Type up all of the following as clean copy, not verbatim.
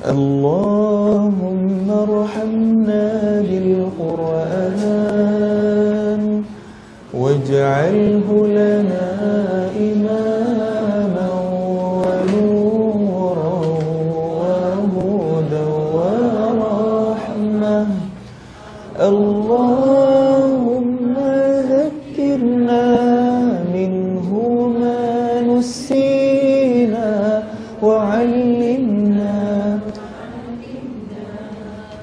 اللهم ارحمنا بالقرآن واجعله لنا إماما ونورا وهدى ورحمة اللهم ذكرنا منه ما نسينا وعلمنا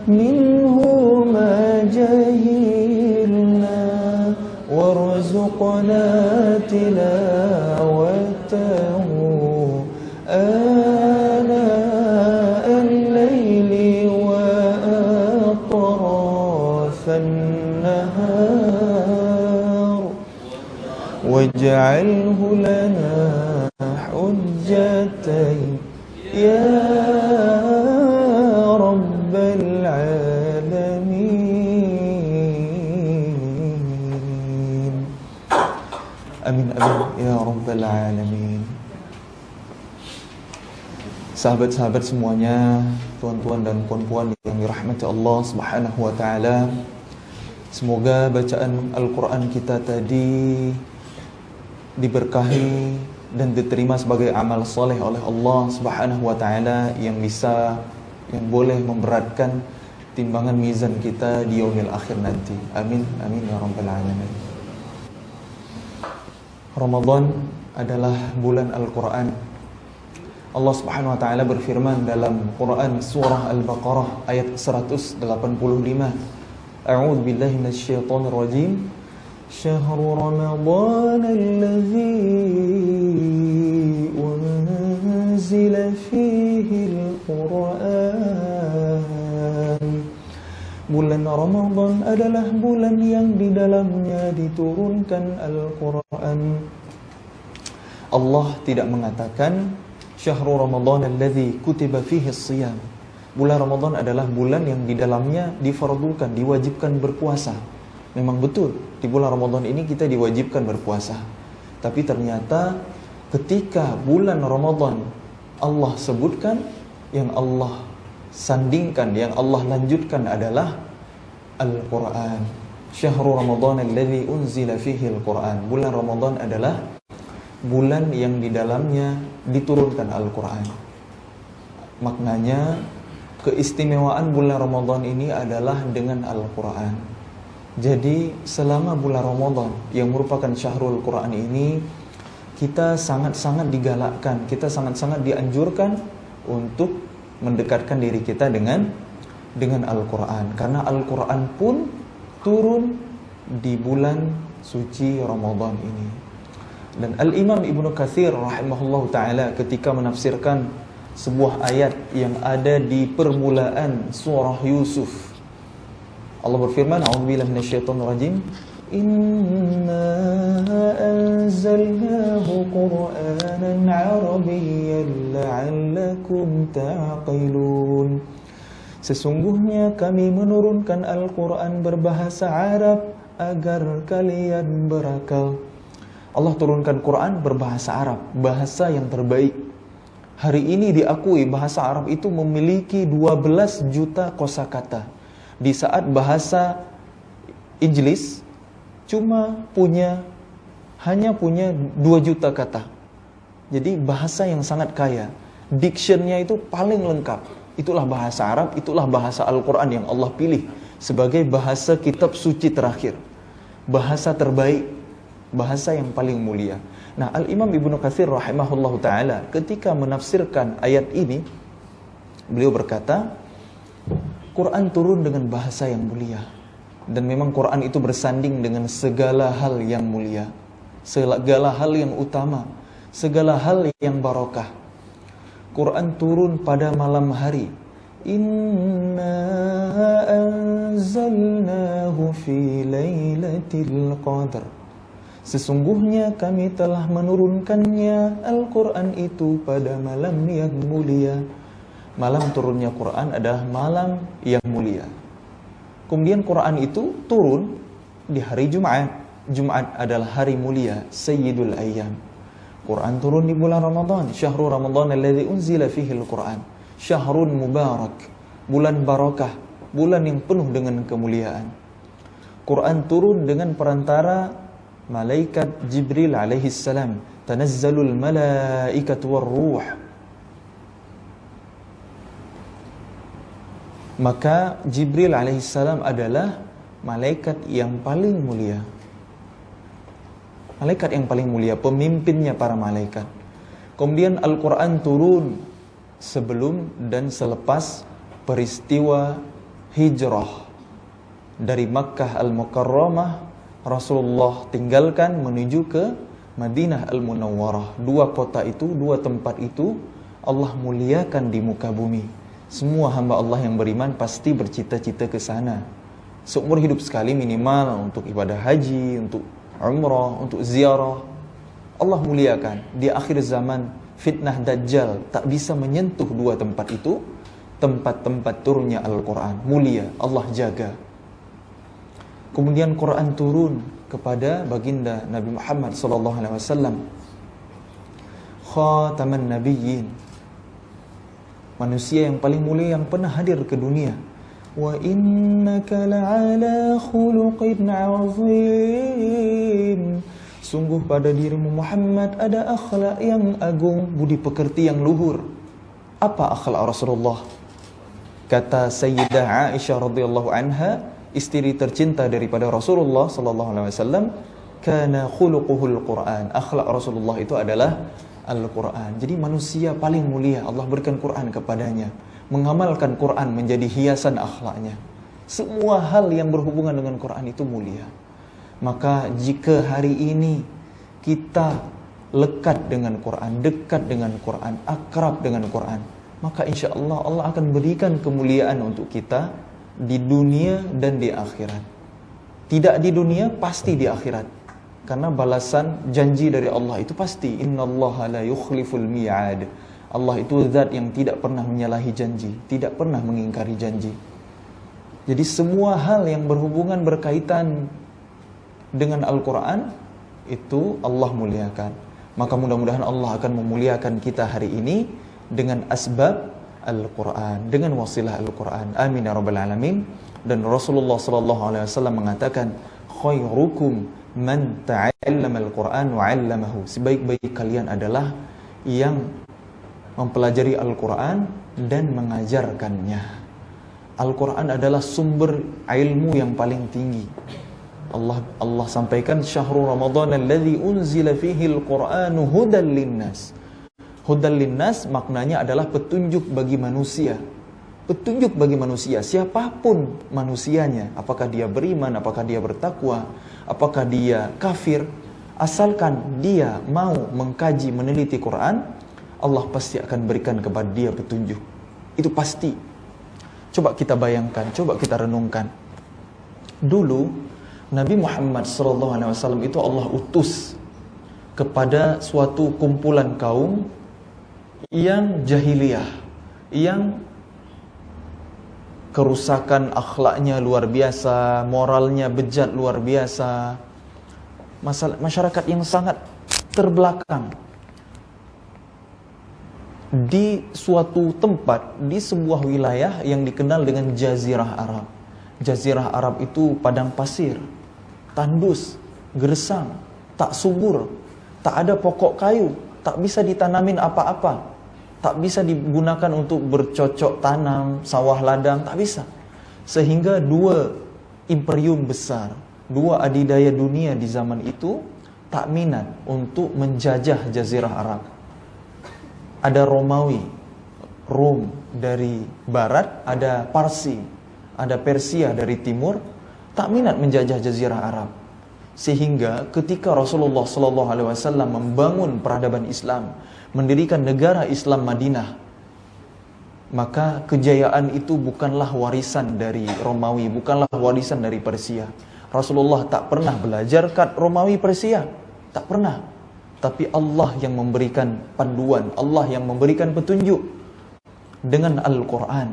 منه ما جهلنا وارزقنا تلاوته آناء الليل وأطراف النهار واجعله لنا حجتين يا رب العالمين. Amin amin ya rabbal alamin. Sahabat-sahabat semuanya, tuan-tuan dan puan-puan yang dirahmati Allah Subhanahu wa taala. Semoga bacaan Al-Qur'an kita tadi diberkahi dan diterima sebagai amal soleh oleh Allah Subhanahu wa taala yang boleh memberatkan timbangan mizan kita di yaumil akhir nanti. Amin amin ya rabbal alamin. Ramadan adalah bulan Al-Qur'an. Allah Subhanahu wa taala berfirman dalam Quran surah Al-Baqarah ayat 185. A'udzu billahi minasyaitonir rajim. شهر رمضان الذي أنزل فيه القرآن. Bulan Ramadan adalah bulan yang di dalamnya diturunkan Al-Quran. Allah tidak mengatakan Syahrul Ramadan alladzi kutiba fihi as-siyam. Bulan Ramadan adalah bulan yang di dalamnya difardukan, diwajibkan berpuasa. Memang betul, di bulan Ramadan ini kita diwajibkan berpuasa. Tapi ternyata ketika bulan Ramadan Allah sebutkan, yang Allah sandingkan, yang Allah lanjutkan adalah Al-Quran. Syahrul Ramadan alladzi unzila fihi Al-Quran. Bulan Ramadan adalah bulan yang di dalamnya diturunkan Al-Quran. Maknanya keistimewaan bulan Ramadan ini adalah dengan Al-Quran. Jadi selama bulan Ramadan yang merupakan Syahrul Quran ini, kita sangat-sangat digalakkan, kita sangat-sangat dianjurkan untuk mendekatkan diri kita dengan Al-Quran. Karena Al-Quran pun turun di bulan suci Ramadan ini. Dan Al-Imam Ibnu Katsir rahimahullah ta'ala ketika menafsirkan sebuah ayat yang ada di permulaan surah Yusuf, Allah berfirman, a'udzubillahi minasyaitonir rajim, inna anzalnahu qur'anan 'arabiyyan la'allakum ta'qilun. Sesungguhnya kami menurunkan Al-Quran berbahasa Arab agar kalian berakal. Allah turunkan Quran berbahasa Arab, bahasa yang terbaik. Hari ini diakui bahasa Arab itu memiliki 12 juta kosakata. Di saat bahasa Inggris hanya punya 2 juta kata. Jadi bahasa yang sangat kaya. Dictionnya itu paling lengkap. Itulah bahasa Arab, itulah bahasa Al-Quran yang Allah pilih sebagai bahasa kitab suci terakhir. Bahasa terbaik, bahasa yang paling mulia. Nah, Al-Imam Ibnu Katsir rahimahullahu ta'ala ketika menafsirkan ayat ini, beliau berkata, Quran turun dengan bahasa yang mulia. Dan memang Quran itu bersanding dengan segala hal yang mulia, segala hal yang utama, segala hal yang barokah. Quran turun pada malam hari. Inna anzalnahu fi lailatul qadar. Sesungguhnya kami telah menurunkannya Al-Quran itu pada malam yang mulia. Malam turunnya Quran adalah malam yang mulia. Kemudian Quran itu turun di hari Jumat. Jumat adalah hari mulia, Sayyidul Ayyam. Quran turun di bulan Ramadan, Syahrul Ramadan alladzi unzila fihi al-Quran. Syahrun mubarak, bulan barakah, bulan yang penuh dengan kemuliaan. Quran turun dengan perantara malaikat Jibril alaihi salam. Tanazzalul malaikatu warruh. Maka Jibril alaihi salam adalah malaikat yang paling mulia. Malaikat yang paling mulia, pemimpinnya para malaikat. Kemudian Al-Quran turun sebelum dan selepas peristiwa hijrah dari Makkah Al-Mukarramah. Rasulullah tinggalkan menuju ke Madinah Al-Munawwarah. Dua kota itu, dua tempat itu Allah muliakan di muka bumi. Semua hamba Allah yang beriman pasti bercita-cita ke sana. Seumur hidup sekali minimal, untuk ibadah haji, untuk umrah, untuk ziarah. Allah muliakan. Di akhir zaman fitnah Dajjal tak bisa menyentuh dua tempat itu. Tempat-tempat turunnya Al-Quran mulia, Allah jaga. Kemudian Quran turun kepada baginda Nabi Muhammad SAW, Khataman Nabiyyin, manusia yang paling mulia yang pernah hadir ke dunia. Wa innaka la'ala khuluqin 'azim. Sungguh pada dirimu Muhammad ada akhlak yang agung, budi pekerti yang luhur. Apa akhlak Rasulullah? Kata Sayyidah Aisyah radhiyallahu anha, istri tercinta daripada Rasulullah sallallahu alaihi wasallam, kana khuluquhul Quran. Akhlak Rasulullah itu adalah Al-Quran. Jadi manusia paling mulia Allah berikan Quran kepadanya. Mengamalkan Quran menjadi hiasan akhlaknya. Semua hal yang berhubungan dengan Quran itu mulia. Maka jika hari ini kita lekat dengan Quran, dekat dengan Quran, akrab dengan Quran, maka insya Allah Allah akan berikan kemuliaan untuk kita di dunia dan di akhirat. Tidak di dunia, pasti di akhirat. Karena balasan janji dari Allah itu pasti. Innallaha la yukhliful mi'ad. Allah itu zat yang tidak pernah menyalahi janji, tidak pernah mengingkari janji. Jadi semua hal yang berhubungan berkaitan dengan Al-Quran itu Allah muliakan. Maka mudah-mudahan Allah akan memuliakan kita hari ini dengan asbab Al-Quran, dengan wasilah Al-Quran. Amin ya rabbal alamin. Dan Rasulullah SAW mengatakan, khairukum man ta'allama Al-Quran wa 'allamahu. Sebaik-baik kalian adalah yang mempelajari Al-Quran dan mengajarkannya. Al-Quran adalah sumber ilmu yang paling tinggi. Allah sampaikan, syahrul Ramadan alladzi unzila fihi al-Qur'anu hudan linnas. Hudan linnas maknanya adalah petunjuk bagi manusia. Petunjuk bagi manusia, siapapun manusianya, apakah dia beriman, apakah dia bertakwa, apakah dia kafir, asalkan dia mau mengkaji, meneliti Quran, Allah pasti akan berikan kepada dia petunjuk. Itu pasti. Coba kita bayangkan, coba kita renungkan. Dulu Nabi Muhammad SAW itu Allah utus kepada suatu kumpulan kaum yang jahiliyah, yang kerusakan akhlaknya luar biasa, moralnya bejat luar biasa, masyarakat yang sangat terbelakang. Di suatu tempat, di sebuah wilayah yang dikenal dengan Jazirah Arab. Jazirah Arab itu padang pasir, tandus, gersang, tak subur, tak ada pokok kayu, tak bisa ditanamin apa-apa, tak bisa digunakan untuk bercocok tanam, sawah ladang, tak bisa. Sehingga dua imperium besar, dua adidaya dunia di zaman itu tak minat untuk menjajah Jazirah Arab. Ada Romawi, Rom dari barat, ada Parsi, ada Persia dari timur, tak minat menjajah Jazirah Arab. Sehingga ketika Rasulullah SAW membangun peradaban Islam, mendirikan negara Islam Madinah, maka kejayaan itu bukanlah warisan dari Romawi, bukanlah warisan dari Persia. Rasulullah tak pernah belajar kat Romawi Persia, tak pernah. Tapi Allah yang memberikan panduan, Allah yang memberikan petunjuk dengan Al-Quran.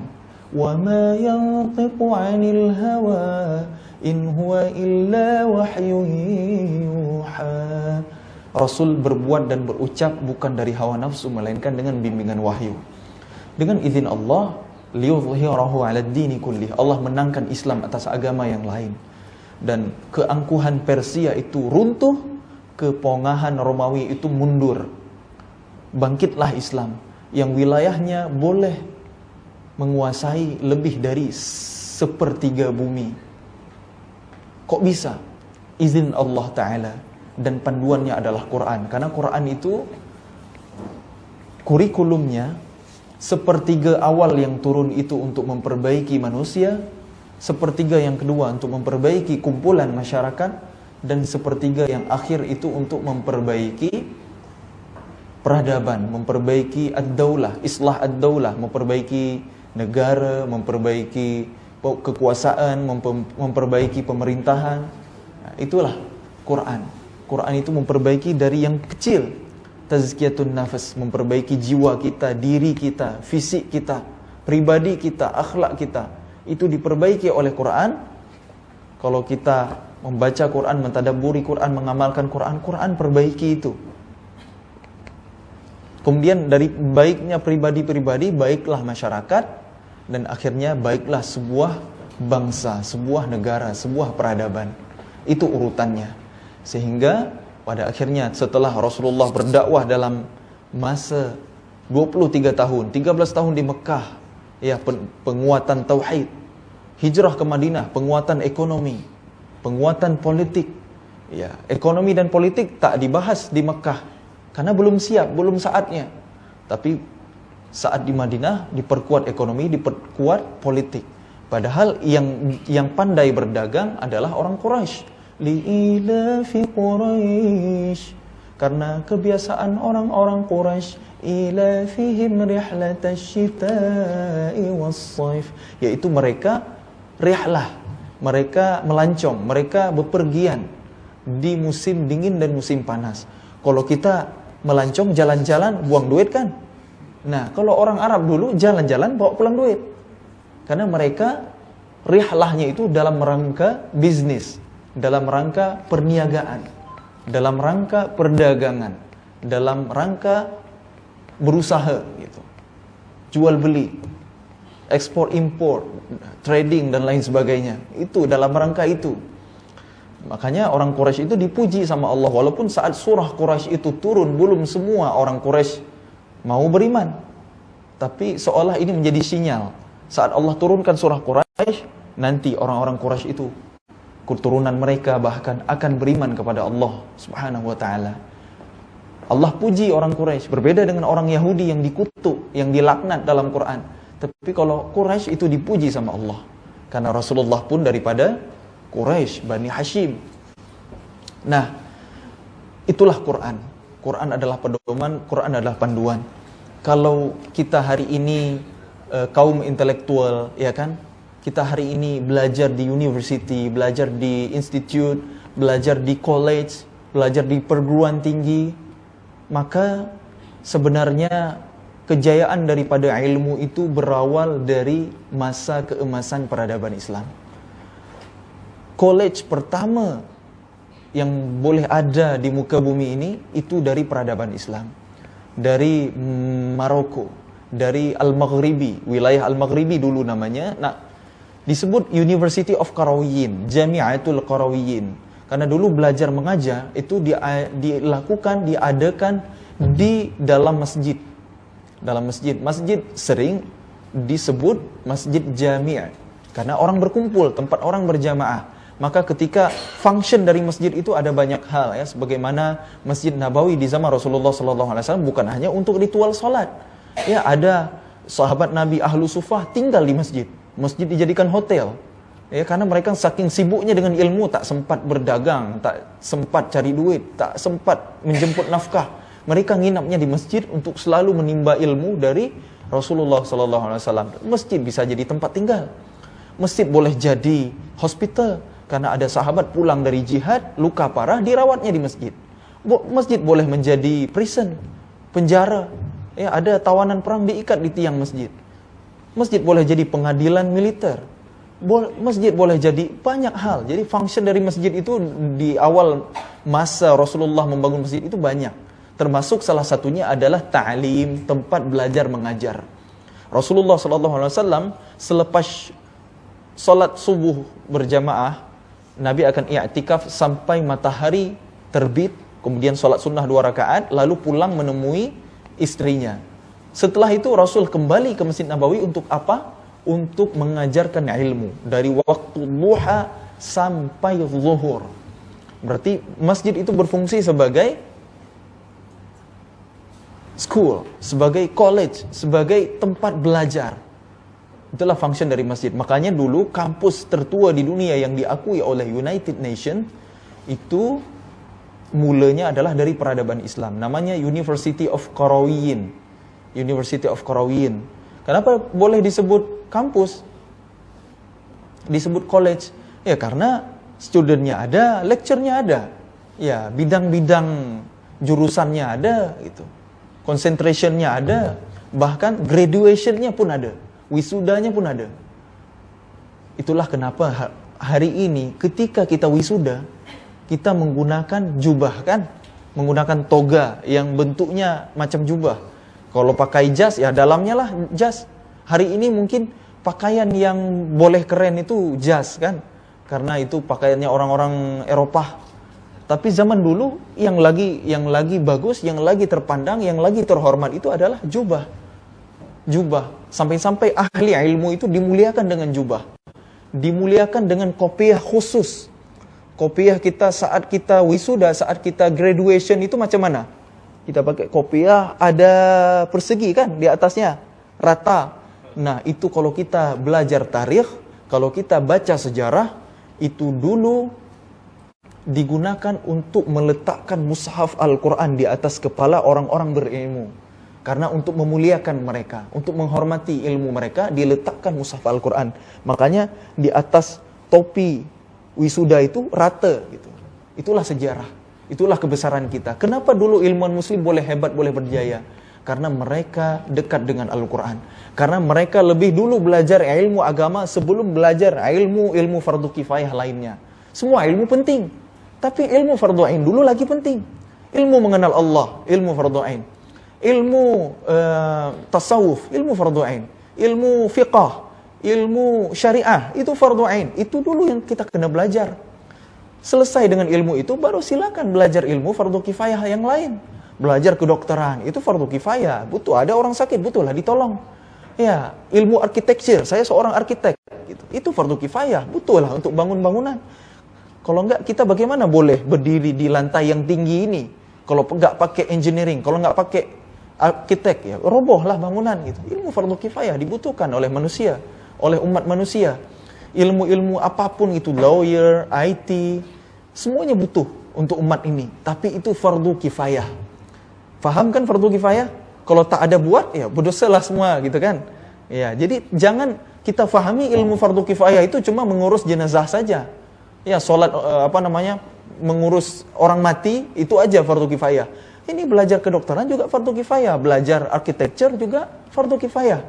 Wa ma yantiqu 'anil hawa in huwa illa wahyun yuha. Rasul berbuat dan berucap bukan dari hawa nafsu, melainkan dengan bimbingan wahyu. Dengan izin Allah, liyudhhirahu 'alad dini kullih. Allah menangkan Islam atas agama yang lain. Dan keangkuhan Persia itu runtuh, kepongahan Romawi itu mundur. Bangkitlah Islam yang wilayahnya boleh menguasai lebih dari 1/3 bumi. Kok bisa? Izin Allah Ta'ala. Dan panduannya adalah Quran. Karena Quran itu kurikulumnya 1/3 awal yang turun itu untuk memperbaiki manusia, 1/3 yang kedua untuk memperbaiki kumpulan masyarakat, dan 1/3 yang akhir itu untuk memperbaiki peradaban, memperbaiki ad-daulah, islah ad-daulah, memperbaiki negara, memperbaiki kekuasaan, memperbaiki pemerintahan. Nah, itulah Quran. Quran itu memperbaiki dari yang kecil, tazkiyatun nafas, memperbaiki jiwa kita, diri kita, fisik kita, pribadi kita, akhlak kita. Itu diperbaiki oleh Quran. Kalau kita membaca Quran, mentadabburi Quran, mengamalkan Quran, Quran perbaiki itu. Kemudian dari baiknya pribadi-pribadi, baiklah masyarakat, dan akhirnya baiklah sebuah bangsa, sebuah negara, sebuah peradaban. Itu urutannya. Sehingga pada akhirnya setelah Rasulullah berdakwah dalam masa 23 tahun, 13 tahun di Mekah, ya, penguatan tauhid, hijrah ke Madinah, penguatan ekonomi, penguatan politik. Ya, ekonomi dan politik tak dibahas di Mekah karena belum siap, belum saatnya. Tapi saat di Madinah diperkuat ekonomi, diperkuat politik. Padahal yang pandai berdagang adalah orang Quraisy. Li'ilafi Quraisy, karena kebiasaan orang-orang Quraisy, ilafihim rihlatash shita'i was-shaif, yaitu mereka rihlah, mereka melancong, mereka bepergian di musim dingin dan musim panas. Kalau kita melancong jalan-jalan buang duit kan? Nah, kalau orang Arab dulu jalan-jalan bawa pulang duit. Karena mereka rihlahnya itu dalam rangka bisnis, dalam rangka perniagaan, dalam rangka perdagangan, dalam rangka berusaha gitu. Jual beli, ekspor impor, trading dan lain sebagainya. Itu dalam rangka itu. Makanya orang Quraisy itu dipuji sama Allah. Walaupun saat surah Quraisy itu turun, belum semua orang Quraisy mau beriman. Tapi seolah ini menjadi sinyal. Saat Allah turunkan surah Quraisy, nanti orang-orang Quraisy itu, keturunan mereka bahkan akan beriman kepada Allah Subhanahu wa ta'ala. Allah puji orang Quraisy, berbeda dengan orang Yahudi yang dikutuk, yang dilaknat dalam Quran. Tapi kalau Quraisy itu dipuji sama Allah. Karena Rasulullah pun daripada Quraisy, Bani Hashim. Nah, itulah Quran. Quran adalah pedoman, Quran adalah panduan. Kalau kita hari ini kaum intelektual, ya kan? Kita hari ini belajar di university, belajar di institute, belajar di college, belajar di perguruan tinggi, maka sebenarnya kejayaan daripada ilmu itu berawal dari masa keemasan peradaban Islam. College pertama yang boleh ada di muka bumi ini itu dari peradaban Islam. Dari Maroko, dari Al-Maghribi, wilayah Al-Maghribi dulu namanya. Nah, disebut University of Qarawiyyin, Jami'atul Qarawiyyin. Karena dulu belajar mengajar itu diadakan di dalam masjid. Dalam masjid. Masjid sering disebut Masjid Jami'. Karena orang berkumpul, tempat orang berjamaah. Maka ketika function dari masjid itu ada banyak hal, ya, sebagaimana Masjid Nabawi di zaman Rasulullah SAW bukan hanya untuk ritual salat. Ya, ada sahabat Nabi Ahlu Sufah tinggal di masjid. Masjid dijadikan hotel. Ya, karena mereka saking sibuknya dengan ilmu, tak sempat berdagang, tak sempat cari duit, tak sempat menjemput nafkah. Mereka nginapnya di masjid untuk selalu menimba ilmu dari Rasulullah SAW. Masjid bisa jadi tempat tinggal. Masjid boleh jadi hospital, karena ada sahabat pulang dari jihad, luka parah, dirawatnya di masjid. Masjid boleh menjadi prison, penjara. Ya, ada tawanan perang diikat di tiang masjid. Masjid boleh jadi pengadilan militer. Masjid boleh jadi banyak hal. Jadi function dari masjid itu di awal masa Rasulullah membangun masjid itu banyak. Termasuk salah satunya adalah ta'lim, tempat belajar mengajar. Rasulullah SAW selepas salat subuh berjamaah, Nabi akan i'tikaf sampai matahari terbit, kemudian salat sunnah 2 rakaat, lalu pulang menemui istrinya. Setelah itu Rasul kembali ke Masjid Nabawi untuk apa? Untuk mengajarkan ilmu dari waktu duha sampai zuhur. Berarti masjid itu berfungsi sebagai school, sebagai college, sebagai tempat belajar. Itulah function dari masjid. Makanya dulu kampus tertua di dunia yang diakui oleh United Nations itu mulanya adalah dari peradaban Islam. Namanya University of Qarawiyyin. University of Qarawiyyin. Kenapa boleh disebut kampus? Disebut college? Ya karena studentnya ada, lecture-nya ada. Ya, bidang-bidang jurusannya ada gitu. Concentration-nya ada, bahkan graduation-nya pun ada. Wisudanya pun ada. Itulah kenapa hari ini ketika kita wisuda, kita menggunakan jubah kan? Menggunakan toga yang bentuknya macam jubah. Kalau pakai jas, ya dalamnya lah jas. Hari ini mungkin pakaian yang boleh keren itu jas kan? Karena itu pakaiannya orang-orang Eropa. Tapi zaman dulu yang lagi bagus, yang lagi terpandang, yang lagi terhormat itu adalah jubah. Jubah. Sampai-sampai ahli ilmu itu dimuliakan dengan jubah. Dimuliakan dengan kopiah khusus. Kopiah kita saat kita wisuda, saat kita graduation itu macam mana? Kita pakai kopiah ada persegi kan di atasnya, rata. Nah, itu kalau kita belajar tarikh, kalau kita baca sejarah, itu dulu digunakan untuk meletakkan mushaf Al-Quran di atas kepala orang-orang berilmu. Karena untuk memuliakan mereka, untuk menghormati ilmu mereka, diletakkan mushaf Al-Quran. Makanya di atas topi wisuda itu rata gitu. Itulah sejarah, itulah kebesaran kita. Kenapa dulu ilmuwan muslim boleh hebat, boleh berjaya? Karena mereka dekat dengan Al-Quran. Karena mereka lebih dulu belajar ilmu agama sebelum belajar ilmu fardu kifayah lainnya. Semua ilmu penting, tapi ilmu fardu ain dulu lagi penting. Ilmu mengenal Allah, ilmu fardu ain. Ilmu tasawuf, ilmu fardu ain. Ilmu fiqah, ilmu syariah, itu fardu ain. Itu dulu yang kita kena belajar. Selesai dengan ilmu itu, baru silakan belajar ilmu fardu kifayah yang lain. Belajar kedokteran, itu fardu kifayah. Butuh, ada orang sakit, butuhlah ditolong. Ya, ilmu arsitektur, saya seorang arsitek. Gitu. Itu fardu kifayah, butuhlah untuk bangun bangunan. Kalau enggak, kita bagaimana boleh berdiri di lantai yang tinggi ini? Kalau enggak pakai engineering, kalau enggak pakai arsitek, ya robohlah bangunan gitu. Ilmu fardu kifayah dibutuhkan oleh manusia, oleh umat manusia. Ilmu-ilmu apapun itu, lawyer, IT, semuanya butuh untuk umat ini. Tapi itu fardu kifayah. Faham kan fardu kifayah? Kalau tak ada buat, ya berdosalah semua gitu kan. Ya, jadi jangan kita fahami ilmu fardu kifayah itu cuma mengurus jenazah saja. Ya, sholat mengurus orang mati itu aja fardu kifayah. Ini belajar kedokteran juga fardu kifayah, belajar arsitektur juga fardu kifayah.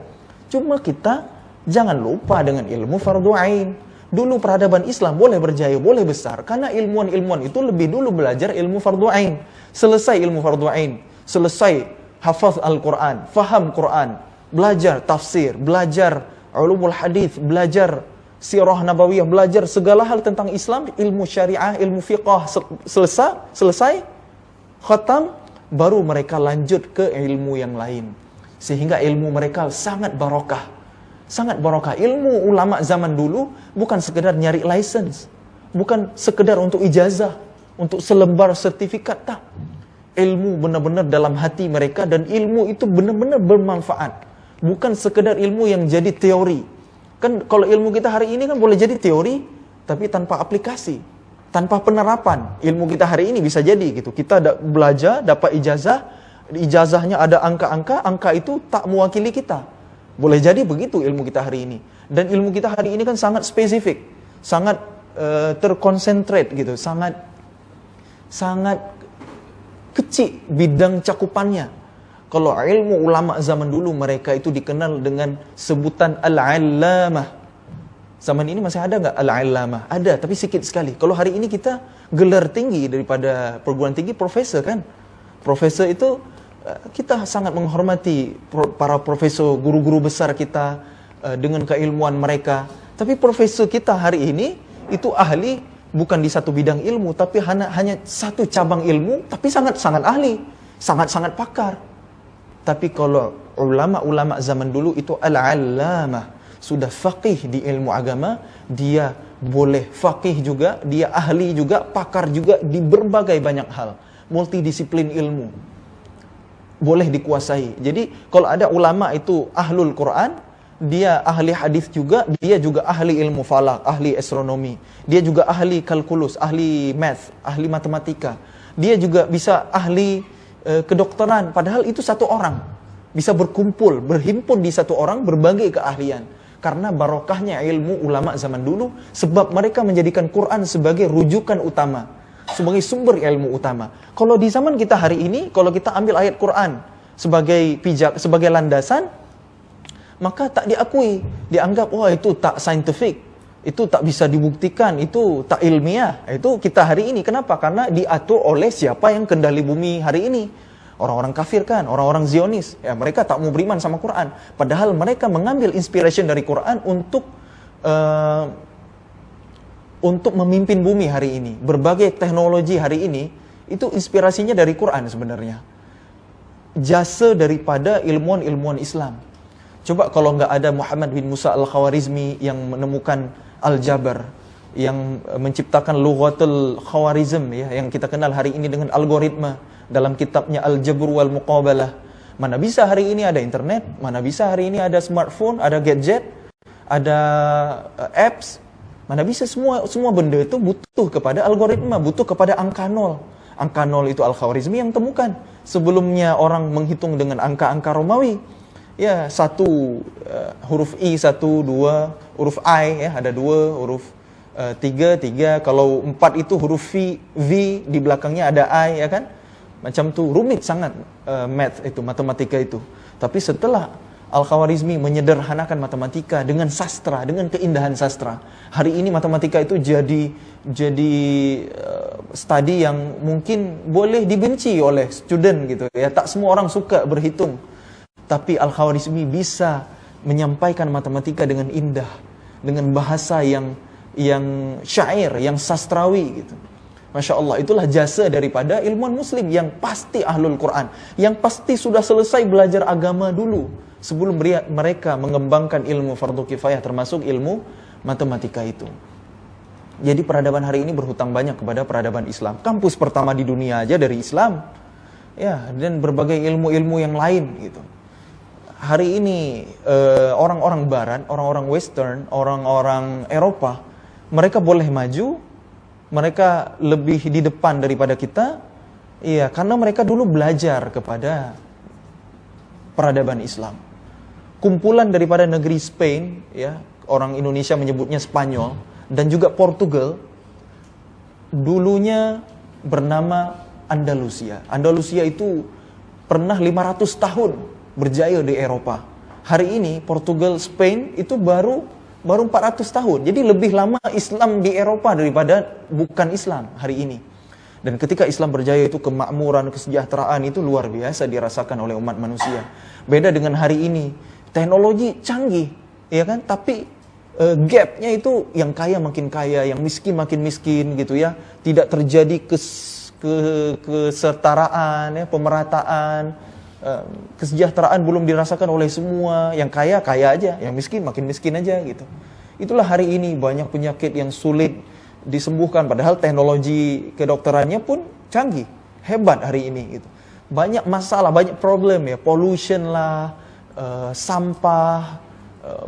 Cuma kita jangan lupa dengan ilmu fardu ain. Dulu peradaban Islam boleh berjaya, boleh besar karena ilmuwan-ilmuwan itu lebih dulu belajar ilmu fardu ain. Selesai ilmu fardu ain, selesai hafaz Al-Quran, faham Quran, belajar tafsir, belajar ulumul hadis, belajar sirah nabawiyah, belajar segala hal tentang Islam, ilmu syariah, ilmu fiqah, selesai, khatam, baru mereka lanjut ke ilmu yang lain. Sehingga ilmu mereka sangat barokah. Sangat barokah. Ilmu ulama zaman dulu bukan sekedar nyari license, bukan sekedar untuk ijazah, untuk selembar sertifikat, tak. Ilmu benar-benar dalam hati mereka, dan ilmu itu benar-benar bermanfaat. Bukan sekedar ilmu yang jadi teori. Kan kalau ilmu kita hari ini kan boleh jadi teori, tapi tanpa aplikasi, tanpa penerapan. Ilmu kita hari ini bisa jadi gitu. Kita belajar, dapat ijazah, ijazahnya ada angka-angka, angka itu tak mewakili kita. Boleh jadi begitu ilmu kita hari ini. Dan ilmu kita hari ini kan sangat spesifik, sangat terkonsentrat gitu, sangat kecil bidang cakupannya. Kalau ilmu ulama zaman dulu, mereka itu dikenal dengan sebutan al-allamah. Zaman ini masih ada nggak al-allamah? Ada, tapi sedikit sekali. Kalau hari ini kita gelar tinggi daripada perguruan tinggi profesor kan. Profesor itu Kita sangat menghormati para profesor, guru-guru besar kita dengan keilmuan mereka. Tapi profesor kita hari ini itu ahli bukan di satu bidang ilmu, tapi hanya satu cabang ilmu, tapi sangat-sangat ahli, sangat-sangat pakar. Tapi kalau ulama-ulama zaman dulu itu al-allamah, sudah faqih di ilmu agama, dia boleh faqih juga, dia ahli juga, pakar juga di berbagai banyak hal, multidisiplin ilmu, boleh dikuasai. Jadi kalau ada ulama itu ahlul Quran, dia ahli hadis juga, dia juga ahli ilmu falak, ahli astronomi, dia juga ahli kalkulus, ahli math, ahli matematika, dia juga bisa ahli kedokteran. Padahal itu satu orang bisa berkumpul, berhimpun di satu orang berbagai keahlian. Karena barokahnya ilmu ulama zaman dulu, sebab mereka menjadikan Quran sebagai rujukan utama, sebagai sumber ilmu utama. Kalau di zaman kita hari ini, kalau kita ambil ayat Quran sebagai pijak, sebagai landasan, maka tak diakui, dianggap wah itu tak scientific, itu tak bisa dibuktikan, itu tak ilmiah. Itu kita hari ini. Kenapa? Karena diatur oleh siapa yang kendali bumi hari ini. Orang-orang kafir kan, orang-orang Zionis. Ya, mereka tak mau beriman sama Quran. Padahal mereka mengambil inspiration dari Quran untuk memimpin bumi hari ini. Berbagai teknologi hari ini, itu inspirasinya dari Quran sebenarnya. Jasa daripada ilmuwan-ilmuwan Islam. Coba kalau nggak ada Muhammad bin Musa al-Khawarizmi yang menemukan Al-Jabar, yang menciptakan Lughatul Khawarizm, ya, yang kita kenal hari ini dengan algoritma dalam kitabnya Al-Jabr wal Muqabalah. Mana bisa hari ini ada internet, mana bisa hari ini ada smartphone, ada gadget, ada apps, mana bisa semua benda itu butuh kepada algoritma, butuh kepada angka nol. Angka nol itu Al-Khawarizmi yang temukan. Sebelumnya orang menghitung dengan angka-angka Romawi. Ya, huruf I 1, 2, huruf I ya ada 2, huruf 3, kalau 4 itu huruf V di belakangnya ada I ya kan. Macam tu rumit sangat math itu, matematika itu. Tapi setelah Al-Khawarizmi menyederhanakan matematika dengan sastra, dengan keindahan sastra, hari ini matematika itu jadi studi yang mungkin boleh dibenci oleh student gitu ya. Tak semua orang suka berhitung. Tapi Al-Khawarizmi bisa menyampaikan matematika dengan indah, dengan bahasa yang syair, yang sastrawi gitu. Masya Allah, itulah jasa daripada ilmuwan muslim yang pasti ahlul Quran, yang pasti sudah selesai belajar agama dulu sebelum mereka mengembangkan ilmu fardu kifayah, termasuk ilmu matematika itu. Jadi peradaban hari ini berhutang banyak kepada peradaban Islam. Kampus pertama di dunia aja dari Islam, ya, dan berbagai ilmu-ilmu yang lain gitu. Hari ini orang-orang Barat, orang-orang Western, orang-orang Eropa, mereka boleh maju, mereka lebih di depan daripada kita, iya, karena mereka dulu belajar kepada peradaban Islam. Kumpulan daripada negeri Spain, ya, orang Indonesia menyebutnya Spanyol, dan juga Portugal, dulunya bernama Andalusia. Andalusia itu pernah 500 tahun berjaya di Eropa. Hari ini Portugal, Spain itu baru 400 tahun. Jadi lebih lama Islam di Eropa daripada bukan Islam hari ini. Dan ketika Islam berjaya itu kemakmuran, kesejahteraan itu luar biasa dirasakan oleh umat manusia. Beda dengan hari ini, teknologi canggih, ya kan? Tapi gapnya itu yang kaya makin kaya, yang miskin makin miskin gitu ya. Tidak terjadi kesetaraan, ya, pemerataan. Kesejahteraan belum dirasakan oleh semua. Yang kaya aja, yang miskin makin miskin aja gitu. Itulah hari ini banyak penyakit yang sulit disembuhkan, padahal teknologi kedokterannya pun canggih, hebat hari ini gitu. Banyak masalah, banyak problem ya, pollution lah, sampah,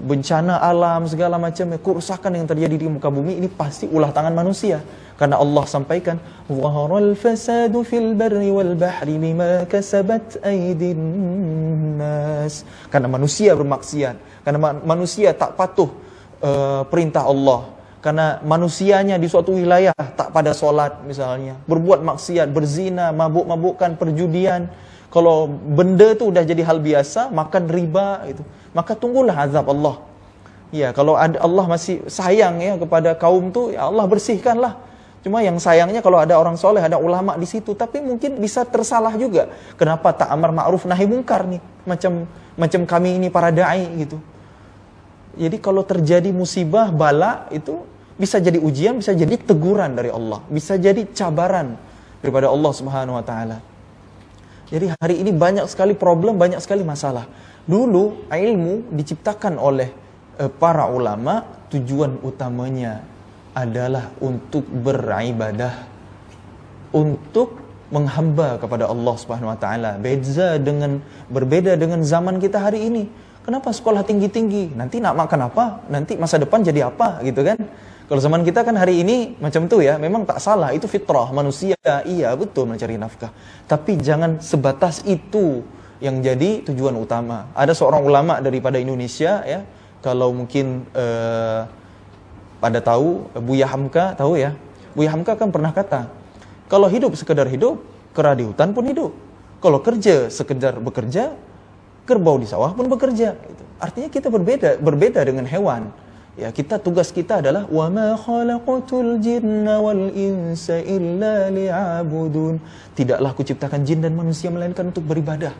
bencana alam segala macam ya, kerusakan yang terjadi di muka bumi ini pasti ulah tangan manusia. Karena Allah sampaikan, "Zaharal fasadu fil barri wal bahri bima kasabat aydin nas." Karena manusia bermaksiat, karena manusia tak patuh perintah Allah, karena manusianya di suatu wilayah tak pada solat misalnya, berbuat maksiat, berzina, mabuk-mabukan, perjudian. Kalau benda itu udah jadi hal biasa, makan riba itu, maka tunggulah azab Allah. Ya, kalau Allah masih sayang ya kepada kaum tu, ya Allah bersihkanlah. Cuma yang sayangnya kalau ada orang soleh, ada ulama di situ, tapi mungkin bisa tersalah juga. Kenapa tak amar ma'ruf nahi mungkar nih, macam kami ini para dai gitu. Jadi kalau terjadi musibah, bala itu bisa jadi ujian, bisa jadi teguran dari Allah, bisa jadi cabaran daripada Allah Subhanahu wa taala. Jadi hari ini banyak sekali problem, banyak sekali masalah. Dulu ilmu diciptakan oleh para ulama, tujuan utamanya adalah untuk beribadah, untuk menghamba kepada Allah Subhanahu wa taala. Berbeda dengan zaman kita hari ini. Kenapa sekolah tinggi-tinggi? Nanti nak makan apa? Nanti masa depan jadi apa gitu kan? Kalau zaman kita kan hari ini macam tu ya, memang tak salah, itu fitrah manusia. Iya, betul mencari nafkah. Tapi jangan sebatas itu yang jadi tujuan utama. Ada seorang ulama daripada Indonesia ya, kalau mungkin pada tahu, Buya Hamka tahu ya. Buya Hamka kan pernah kata, kalau hidup sekedar hidup, kera di hutan pun hidup. Kalau kerja sekedar bekerja, kerbau di sawah pun bekerja. Artinya kita berbeda dengan hewan. Ya, tugas kita adalah wa ma khalaqatul jinna wal insa illa liya'budun. Tidaklah kuciptakan jin dan manusia melainkan untuk beribadah.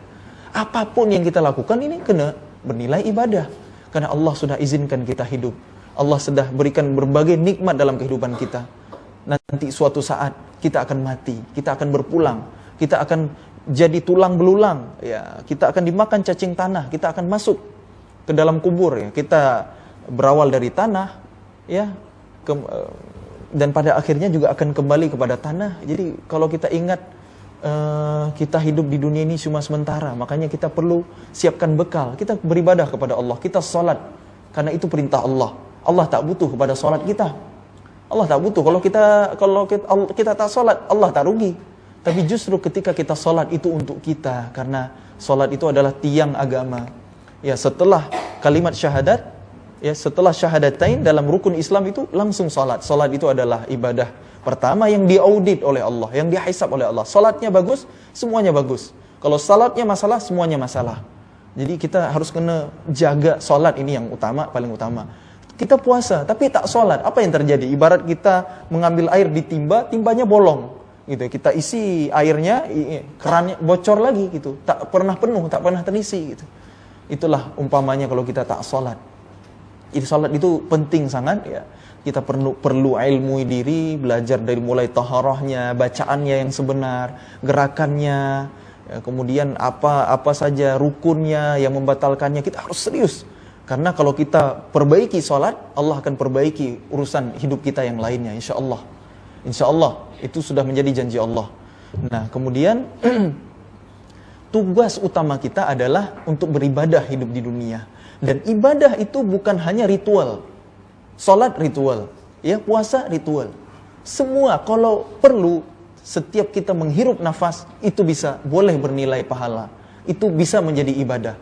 Apapun yang kita lakukan ini kena bernilai ibadah. Karena Allah sudah izinkan kita hidup. Allah sudah berikan berbagai nikmat dalam kehidupan kita. Nanti suatu saat kita akan mati, kita akan berpulang, kita akan jadi tulang belulang, ya, kita akan dimakan cacing tanah, kita akan masuk ke dalam kubur, ya. Kita berawal dari tanah, ya, dan pada akhirnya juga akan kembali kepada tanah. Jadi kalau kita ingat kita hidup di dunia ini cuma sementara, makanya kita perlu siapkan bekal. Kita beribadah kepada Allah, kita salat karena itu perintah Allah. Allah tak butuh kepada salat kita. Allah tak butuh. Kalau kita tak salat, Allah tak rugi. Tapi justru ketika kita salat itu untuk kita, karena salat itu adalah tiang agama. Ya, setelah kalimat syahadat, ya, setelah syahadatain dalam rukun Islam itu langsung salat. Salat itu adalah ibadah pertama yang diaudit oleh Allah, yang dihisab oleh Allah. Salatnya bagus, semuanya bagus. Kalau salatnya masalah, semuanya masalah. Jadi kita harus kena jaga salat ini yang utama, paling utama. Kita puasa, tapi tak sholat. Apa yang terjadi? Ibarat kita mengambil air di timba, timbanya bolong. Gitu. Kita isi airnya, kerannya bocor lagi gitu. Tak pernah penuh, tak pernah terisi gitu. Itulah umpamanya kalau kita tak sholat. Jadi sholat itu penting sangat ya. Kita perlu ilmu diri, belajar dari mulai taharahnya, bacaannya yang sebenar, gerakannya, ya, kemudian apa saja rukunnya yang membatalkannya. Kita harus serius. Karena kalau kita perbaiki sholat, Allah akan perbaiki urusan hidup kita yang lainnya, insya Allah. Insya Allah, itu sudah menjadi janji Allah. Nah, kemudian tugas utama kita adalah untuk beribadah hidup di dunia. Dan ibadah itu bukan hanya ritual. Sholat ritual, ya, puasa ritual. Semua kalau perlu, setiap kita menghirup nafas, itu boleh bernilai pahala. Itu bisa menjadi ibadah.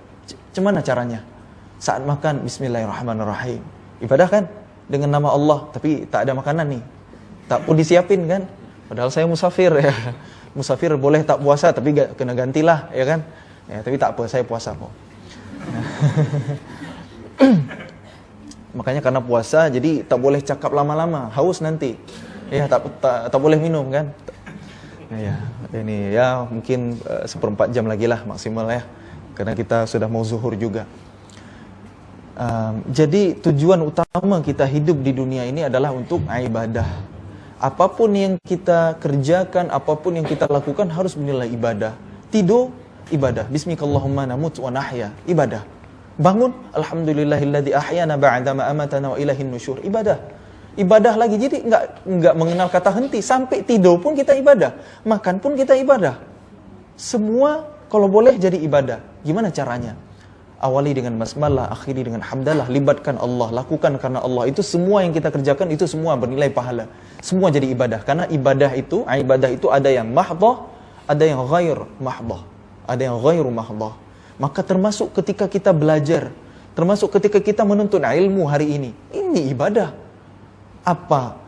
Gimana caranya? Saat makan, bismillahirrahmanirrahim. Ibadah kan? Dengan nama Allah, tapi tak ada makanan nih. Tak pun disiapin kan? Padahal saya musafir ya. Musafir boleh tak puasa, tapi kena gantilah, ya kan? Ya, tapi tak apa, saya puasa kok. Makanya karena puasa, jadi tak boleh cakap lama-lama, haus nanti. Ya, tak boleh minum kan? Ya, ini ya mungkin 1/4 jam lagi lah maksimal ya. Karena kita sudah mau zuhur juga. Jadi tujuan utama kita hidup di dunia ini adalah untuk ibadah. Apapun yang kita kerjakan, apapun yang kita lakukan harus bernilai ibadah. Tidur, ibadah. Bismillahirrahmanirrahim, namut wa nahya, ibadah. Bangun, alhamdulillahilladzi ahyana ba'dama amatana wa ilaihin nusyur, ibadah. Ibadah lagi, jadi enggak mengenal kata henti. Sampai tidur pun kita ibadah, makan pun kita ibadah. Semua kalau boleh jadi ibadah. Gimana caranya? Awali dengan basmalah, akhiri dengan hamdalah, libatkan Allah, lakukan karena Allah. Itu semua yang kita kerjakan, itu semua bernilai pahala. Semua jadi ibadah. Karena ibadah itu ada yang mahdah, ada yang ghair mahdah, ada yang ghairu mahdah. Maka termasuk ketika kita belajar, termasuk ketika kita menuntut ilmu hari ini ibadah. Apa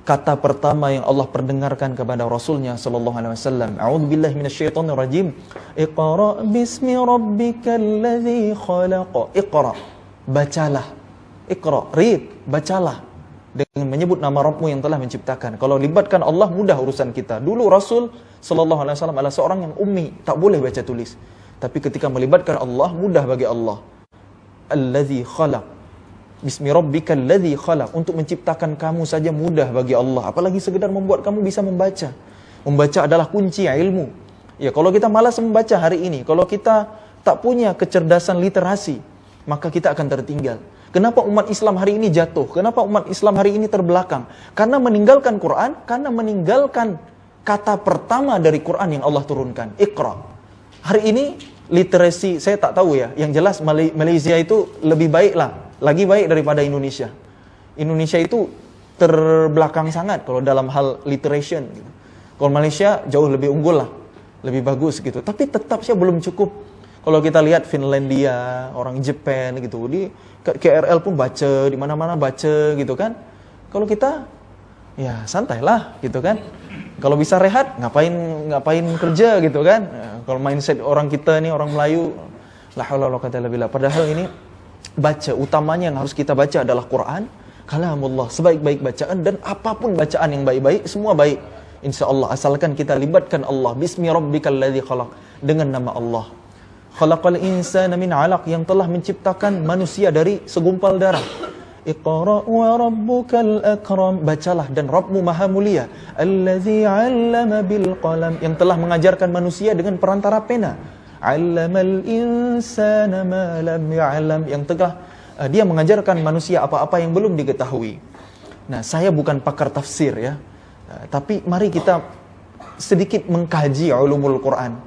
kata pertama yang Allah perdengarkan kepada Rasulnya sallallahu alaihi wasallam? A'udzubillahi minasyaitonir rajim. Iqra bismi rabbikal ladzi khalaq. Iqra, bacalah. Iqra, read, bacalah dengan menyebut nama Rabbmu yang telah menciptakan. Kalau libatkan Allah, mudah urusan kita. Dulu Rasul sallallahu alaihi wasallam adalah seorang yang ummi, tak boleh baca tulis. Tapi ketika melibatkan Allah, mudah bagi Allah. Allazi khalaq. Bismi rabbikal ladzi khalaq. Untuk menciptakan kamu saja mudah bagi Allah, apalagi sekedar membuat kamu bisa membaca. Membaca adalah kunci ilmu. Ya, kalau kita malas membaca hari ini, kalau kita tak punya kecerdasan literasi, maka kita akan tertinggal. Kenapa umat Islam hari ini jatuh? Kenapa umat Islam hari ini terbelakang? Karena meninggalkan Quran, karena meninggalkan kata pertama dari Quran yang Allah turunkan, Iqra. Hari ini literasi, saya tak tahu ya, yang jelas Malaysia itu lebih baik lah, lagi baik daripada Indonesia. Indonesia itu terbelakang sangat kalau dalam hal literation gitu. Kalau Malaysia jauh lebih unggul lah, lebih bagus gitu. Tapi tetap sih belum cukup. Kalau kita lihat Finlandia, orang Jepang gitu, di KRL pun baca, di mana-mana baca gitu kan. Kalau kita ya santailah gitu kan. Kalau bisa rehat, ngapain kerja gitu kan. Kalau mindset orang kita nih, orang Melayu, la haula wala quwwata illa billah. Padahal ini baca, utamanya yang harus kita baca adalah Quran, kalamullah, sebaik-baik bacaan, dan apapun bacaan yang baik-baik, semua baik. InsyaAllah, asalkan kita libatkan Allah. Bismi rabbikal ladzi khalaq, dengan nama Allah. Khalaqal insana min 'alaq, yang telah menciptakan manusia dari segumpal darah. Iqra wa rabbukal akram, bacalah dan Rabbmu maha mulia. Allazi 'allama bil qalam, yang telah mengajarkan manusia dengan perantara pena. 'Allamal insana ma lam ya'lam, yang telah dia mengajarkan manusia apa-apa yang belum diketahui. Nah, saya bukan pakar tafsir ya. Tapi mari kita sedikit mengkaji ulumul Quran.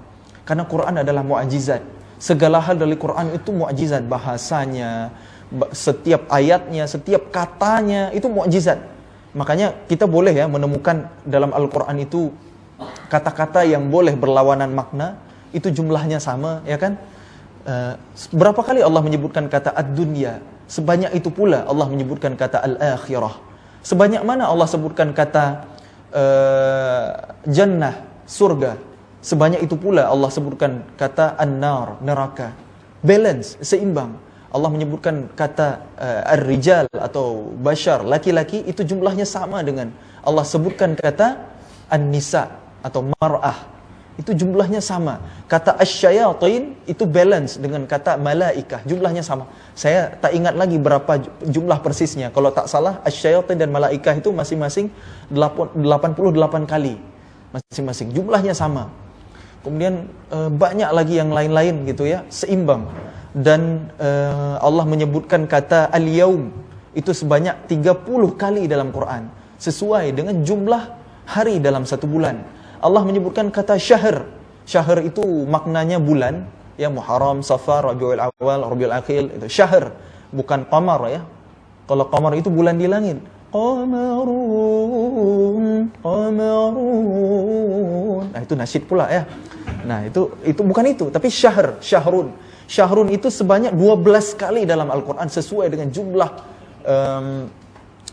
Karena Quran adalah mu'jizat. Segala hal dari Quran itu mu'jizat. Bahasanya, setiap ayatnya, setiap katanya itu mu'jizat. Makanya kita boleh ya menemukan dalam Al-Quran itu kata-kata yang boleh berlawanan makna. Itu jumlahnya sama, ya kan? Berapa kali Allah menyebutkan kata ad-dunya? Sebanyak itu pula Allah menyebutkan kata al-akhirah. Sebanyak mana Allah sebutkan kata jannah, surga, sebanyak itu pula Allah sebutkan kata an-nar, neraka. Balance, seimbang. Allah menyebutkan kata ar-rijal atau bashar, laki-laki, itu jumlahnya sama dengan Allah sebutkan kata an-nisa atau mar'ah, itu jumlahnya sama. Kata asy-syayatin itu balance dengan kata malaikah, jumlahnya sama. Saya tak ingat lagi berapa jumlah persisnya. Kalau tak salah, asy-syayatin dan malaikah itu masing-masing 88 kali. Masing-masing jumlahnya sama. Kemudian banyak lagi yang lain-lain gitu ya, seimbang. Dan Allah menyebutkan kata al-yaum itu sebanyak 30 kali dalam Quran, sesuai dengan jumlah hari dalam satu bulan. Allah menyebutkan kata syahr. Syahr itu maknanya bulan, ya, Muharram, Safar, Rabiul Awal, Rabiul Akhir, itu syahr, bukan qamar ya. Kalau qamar itu bulan di langit. Qamarun, qamarun. Nah, itu nasyid pula ya. Nah, itu bukan itu, tapi syahr, syahrun. Syahrun itu sebanyak 12 kali dalam Al-Quran, sesuai dengan jumlah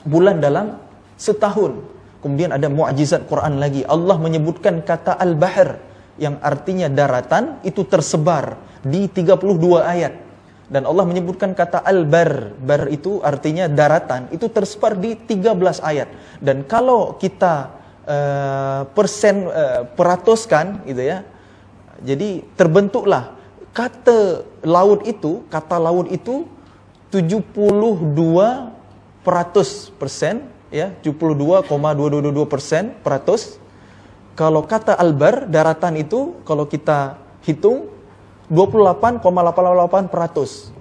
bulan dalam setahun. Kemudian ada mu'jizat Quran lagi. Allah menyebutkan kata al-bahr, yang artinya daratan, itu tersebar di 32 ayat. Dan Allah menyebutkan kata al-bar, bar itu artinya daratan, itu tersebar di 13 ayat. Dan kalau kita peratuskan gitu ya, jadi terbentuklah kata laut itu 72% ya, 72,222%. Kalau kata albar, daratan itu kalau kita hitung 28,88%.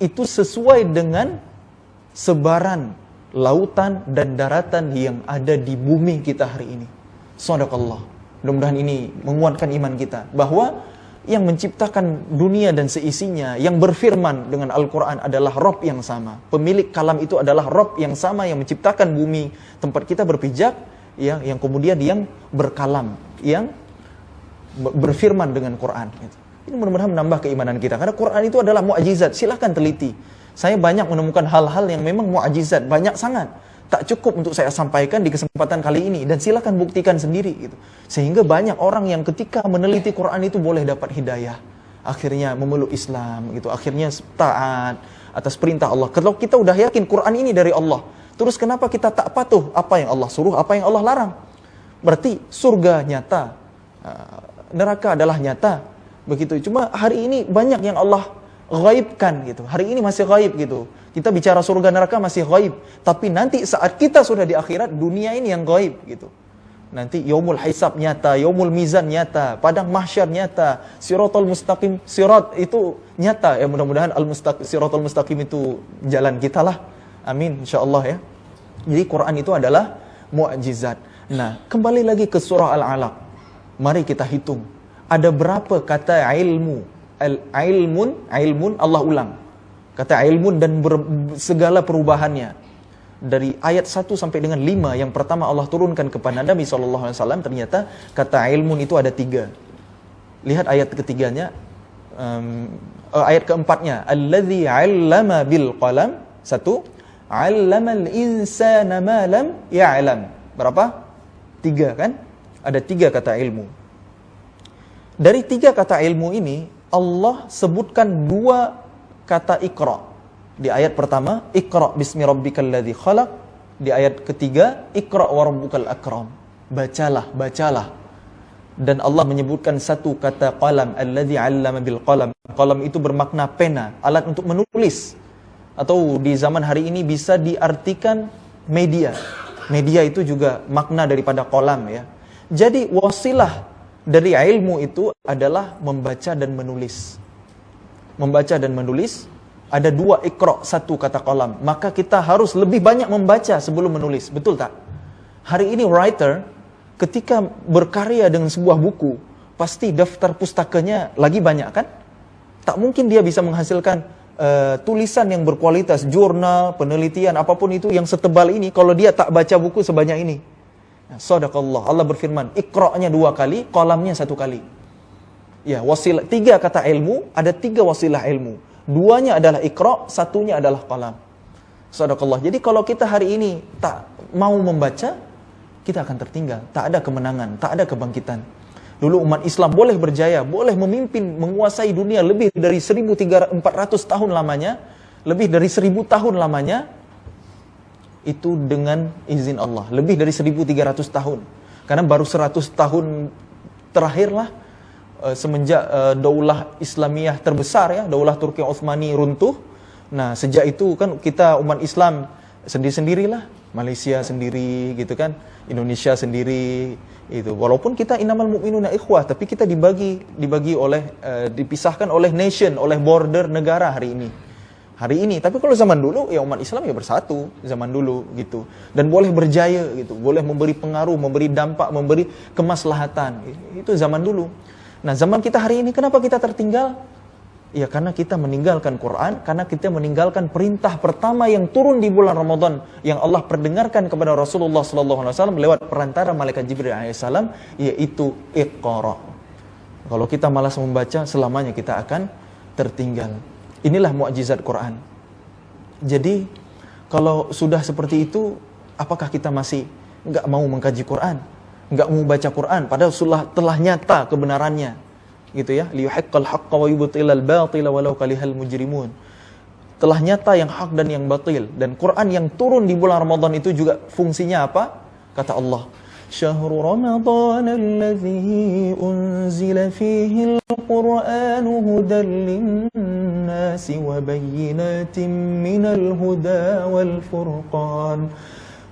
Itu sesuai dengan sebaran lautan dan daratan yang ada di bumi kita hari ini. Shadaqallah. Mudah-mudahan ini menguatkan iman kita bahwa yang menciptakan dunia dan seisinya, yang berfirman dengan Al-Quran adalah Rabb yang sama. Pemilik kalam itu adalah Rabb yang sama, yang menciptakan bumi, tempat kita berpijak, ya, yang kemudian yang berkalam, yang berfirman dengan Quran. Ini mudah-mudahan menambah keimanan kita. Karena Quran itu adalah mu'jizat. Silahkan teliti. Saya banyak menemukan hal-hal yang memang mu'jizat. Banyak sangat. Tak cukup untuk saya sampaikan di kesempatan kali ini. Dan silakan buktikan sendiri gitu. Sehingga banyak orang yang ketika meneliti Quran itu boleh dapat hidayah. Akhirnya memeluk Islam gitu. Akhirnya taat atas perintah Allah. Kalau kita udah yakin Quran ini dari Allah, Terus kenapa kita tak patuh apa yang Allah suruh, apa yang Allah larang? Berarti surga nyata, neraka adalah nyata. Begitu. Cuma hari ini banyak yang Allah ghaibkan gitu. Hari ini masih ghaib gitu. Kita bicara surga neraka masih ghaib. Tapi nanti saat kita sudah di akhirat, dunia ini yang ghaib gitu. Nanti yaumul hisab nyata, yaumul mizan nyata, padang mahsyar nyata, siratal mustaqim, sirat itu nyata. Ya mudah-mudahan siratal mustaqim itu jalan kita lah. Amin insyaallah ya. Jadi Quran itu adalah mukjizat. Nah, kembali lagi ke surah Al-Alaq. Mari kita hitung. Ada berapa kata ilmu? Ilmun Allah ulang. Kata ilmun dan segala perubahannya. Dari ayat 1 sampai dengan 5 yang pertama Allah turunkan kepada Nabi SAW, ternyata kata ilmun itu ada 3. Lihat ayat ketiganya, ayat keempatnya, alladzi 'allama bil qalam. 1, 'allamal insana ma lam ya'lam. Berapa? 3 kan? Ada 3 kata ilmu. Dari 3 kata ilmu ini Allah sebutkan 2 kata Iqra. Di ayat pertama, Iqra bismi rabbikal ladzi khalaq. Di ayat ketiga, Iqra wa rabbukal akram. Bacalah. Dan Allah menyebutkan 1 kata qalam, alladzi 'allama bil qalam. Qalam itu bermakna pena, alat untuk menulis. Atau di zaman hari ini bisa diartikan media. Media itu juga makna daripada qalam ya. Jadi wasilah dari ilmu itu adalah membaca dan menulis. Membaca dan menulis, ada 2 Iqra, 1 kata qalam. Maka kita harus lebih banyak membaca sebelum menulis. Betul tak? Hari ini writer ketika berkarya dengan sebuah buku, pasti daftar pustakanya lagi banyak kan? Tak mungkin dia bisa menghasilkan tulisan yang berkualitas, jurnal, penelitian, apapun itu yang setebal ini kalau dia tak baca buku sebanyak ini. Shadaqallah, Allah berfirman, Iqra-nya 2 kali, qalamnya 1 kali. Ya, wasilah 3 kata ilmu, ada 3 wasilah ilmu. 2-nya adalah Iqra, 1-nya adalah qalam. Shadaqallah. Jadi kalau kita hari ini tak mau membaca, kita akan tertinggal. Tak ada kemenangan, tak ada kebangkitan. Dulu umat Islam boleh berjaya, boleh memimpin, menguasai dunia lebih dari 1.400 tahun lamanya, lebih dari 1.000 tahun lamanya, itu dengan izin Allah. Lebih dari 1.300 tahun. Karena baru 100 tahun terakhirlah, semenjak daulah Islamiyah terbesar ya, daulah Turki Utsmani runtuh. Nah, sejak itu kan kita umat Islam sendiri-sendirilah. Malaysia sendiri gitu kan, Indonesia sendiri itu. Walaupun kita innamal mu'minuna ikhwah, tapi kita dibagi oleh dipisahkan oleh nation, oleh border negara hari ini. Tapi kalau zaman dulu ya umat Islam ya bersatu zaman dulu gitu. Dan boleh berjaya gitu, boleh memberi pengaruh, memberi dampak, memberi kemaslahatan. Itu zaman dulu. Nah, zaman kita hari ini kenapa kita tertinggal? Ya karena kita meninggalkan Quran, karena kita meninggalkan perintah pertama yang turun di bulan Ramadan yang Allah perdengarkan kepada Rasulullah SAW lewat perantara malaikat Jibril alaihissalam, yaitu Iqra. Kalau kita malas membaca, selamanya kita akan tertinggal. Inilah mukjizat Quran. Jadi kalau sudah seperti itu, apakah kita masih enggak mau mengkaji Quran, enggak mau baca Quran, padahal telah nyata kebenarannya, gitu ya. Liyuhiqqal haqqa wa yubtilal batila walau karihal mujrimun. Telah nyata yang hak dan yang batil. Dan Quran yang turun di bulan Ramadan itu juga fungsinya apa? Kata Allah, Syahrul Ramadan alladzi unzila fihi al-Qur'anu hudan lin-nasi wa bayyinatin minal huda wal furqan.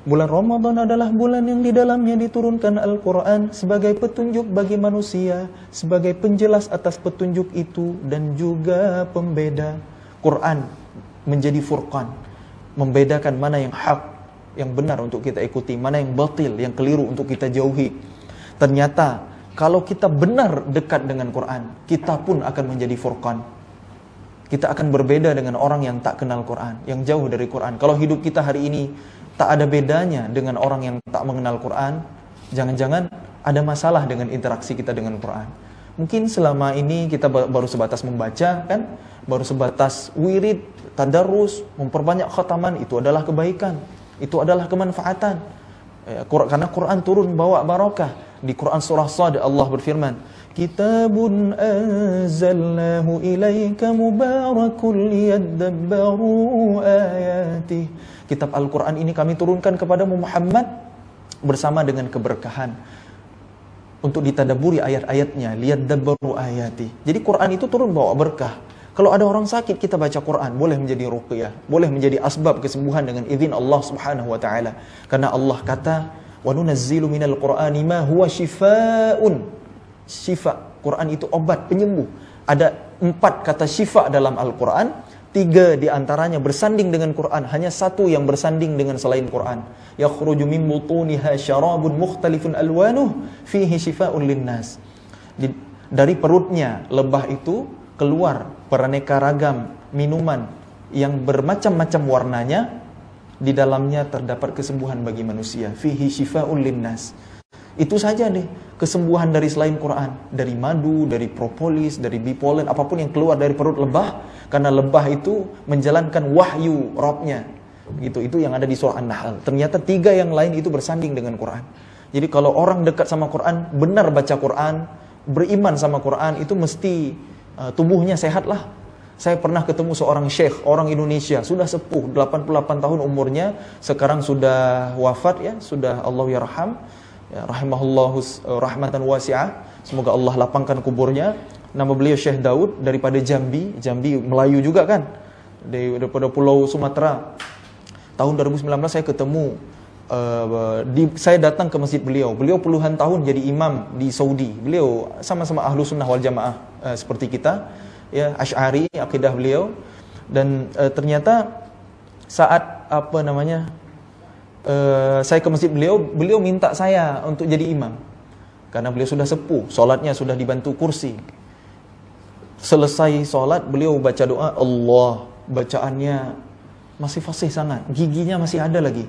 Bulan Ramadan adalah bulan yang di dalamnya diturunkan Al-Quran sebagai petunjuk bagi manusia, sebagai penjelas atas petunjuk itu dan juga pembeda. Quran menjadi furqan, membedakan mana yang hak, yang benar untuk kita ikuti, mana yang batil, yang keliru untuk kita jauhi. Ternyata kalau kita benar dekat dengan Quran, kita pun akan menjadi furqan. Kita akan berbeda dengan orang yang tak kenal Quran, yang jauh dari Quran. Kalau hidup kita hari ini tak ada bedanya dengan orang yang tak mengenal Quran, jangan-jangan ada masalah dengan interaksi kita dengan Quran. Mungkin selama ini kita baru sebatas membaca kan, baru sebatas wirid, tadarrus, memperbanyak khataman, itu adalah kebaikan, itu adalah kemanfaatan. Karena Quran turun bawa barakah. Di Quran surah Shad Allah berfirman, Kitabun anzalnahu ilaika mubarakun liyadabbaru ayatih. Kitab Al-Quran ini kami turunkan kepadamu Muhammad bersama dengan keberkahan untuk ditadaburi ayat-ayatnya, liyadabbaru ayatih. Jadi Quran itu turun bawa berkah. Kalau ada orang sakit kita baca Quran, boleh menjadi ruqyah, boleh menjadi asbab kesembuhan dengan izin Allah Subhanahu wa taala. Karena Allah kata, "Wa nunazzilu minal Qur'ani ma huwa shifaa'un." Syifa, Quran itu obat, penyembuh. Ada 4 kata syifa dalam Al-Quran, 3 diantaranya bersanding dengan Quran, hanya 1 yang bersanding dengan selain Quran. Yakhruju min butuniha syarabun mukhtalifun alwanuh fihi syifaa'un linnas. Dari perutnya lebah itu keluar beraneka ragam minuman yang bermacam-macam warnanya, di dalamnya terdapat kesembuhan bagi manusia. Fihi syifaa'un linnas. Itu saja deh kesembuhan dari selain Quran, dari madu, dari propolis, dari bipolen, apapun yang keluar dari perut lebah, karena lebah itu menjalankan wahyu Rabbnya. Itu yang ada di surah An-Nahl. Ternyata 3 yang lain itu bersanding dengan Quran. Jadi kalau orang dekat sama Quran, benar baca Quran, beriman sama Quran, itu mesti tubuhnya sehat lah. Saya pernah ketemu seorang syekh, orang Indonesia, sudah sepuh, 88 tahun umurnya, sekarang sudah wafat ya, sudah Allah yarham. Ya, rahimahullahu rahmatan wasi'ah. Semoga Allah lapangkan kuburnya. Nama beliau Syekh Daud daripada Jambi. Jambi Melayu juga kan, daripada Pulau Sumatera. Tahun 2019 saya ketemu, saya datang ke masjid beliau. Beliau puluhan tahun jadi imam di Saudi. Beliau sama-sama ahlu sunnah wal jamaah seperti kita, ya, Asy'ari akidah beliau. Dan ternyata saat saya ke masjid beliau minta saya untuk jadi imam. Karena beliau sudah sepuh, solatnya sudah dibantu kursi. Selesai solat, beliau baca doa, Allah, bacaannya masih fasih sangat, giginya masih ada lagi,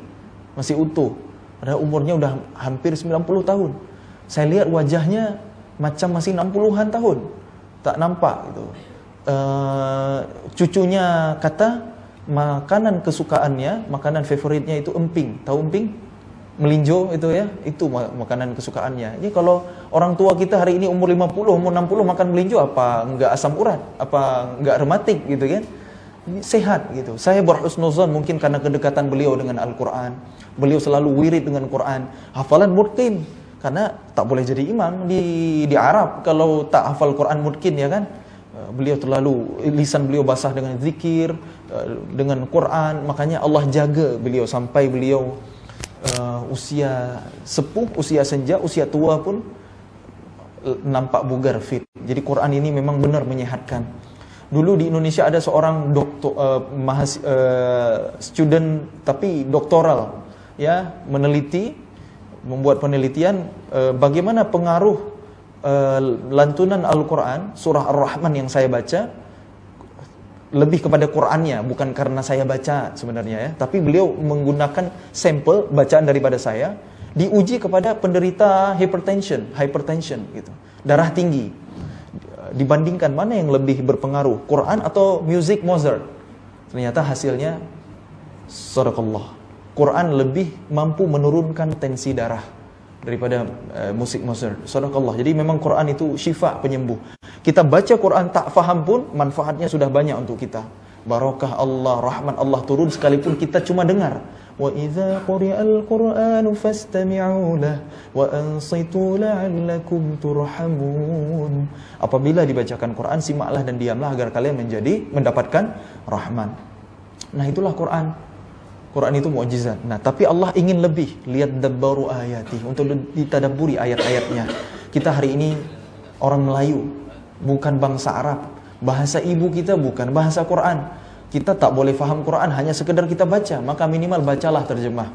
masih utuh. Padahal umurnya udah hampir 90 tahun. Saya lihat wajahnya macam masih 60-an tahun, tak nampak gitu. Cucunya kata, makanan kesukaannya, makanan favoritnya itu emping. Tahu emping? Melinjo itu ya, itu makanan kesukaannya. Jadi kalau orang tua kita hari ini umur 50, umur 60 makan melinjo, apa enggak asam urat, apa enggak rematik gitu kan? Sehat gitu. Saya berhusnuzon mungkin karena kedekatan beliau dengan Al-Quran. Beliau selalu wirid dengan Quran, hafalan mutqin. Karena tak boleh jadi imam di Arab kalau tak hafal Quran mutqin ya kan? Beliau terlalu, lisan beliau basah dengan zikir, dengan Quran. Makanya Allah jaga beliau sampai beliau usia sepuh, usia senja, usia tua pun nampak bugar, fit. Jadi Quran ini memang benar menyehatkan. Dulu di Indonesia ada seorang student tapi doktoral, ya, membuat penelitian bagaimana pengaruh lantunan Al-Quran, surah Ar-Rahman yang saya baca, lebih kepada Qurannya, bukan karena saya baca sebenarnya ya, tapi beliau menggunakan sampel bacaan daripada saya, diuji kepada penderita hypertension gitu, darah tinggi, dibandingkan mana yang lebih berpengaruh, Quran atau music Mozart. Ternyata hasilnya, sadaqallah, Quran lebih mampu menurunkan tensi darah daripada musik Mozart. Sadaqallah. Jadi memang Quran itu syifa, penyembuh. Kita baca Quran tak faham pun manfaatnya sudah banyak untuk kita. Barakah Allah, rahmat Allah turun sekalipun kita cuma dengar. Wa idza quri'al Qur'anu fastami'u lahu wa ansitu la'allakum turhamun. Apabila dibacakan Quran, simaklah dan diamlah agar kalian mendapatkan rahmat. Nah, itulah Quran. Quran itu mukjizat. Nah, tapi Allah ingin lebih, lihat dabbaru ayati, untuk ditadabburi ayat-ayatnya. Kita hari ini orang Melayu, bukan bangsa Arab. Bahasa ibu kita bukan bahasa Quran. Kita tak boleh faham Quran hanya sekedar kita baca, maka minimal bacalah terjemah.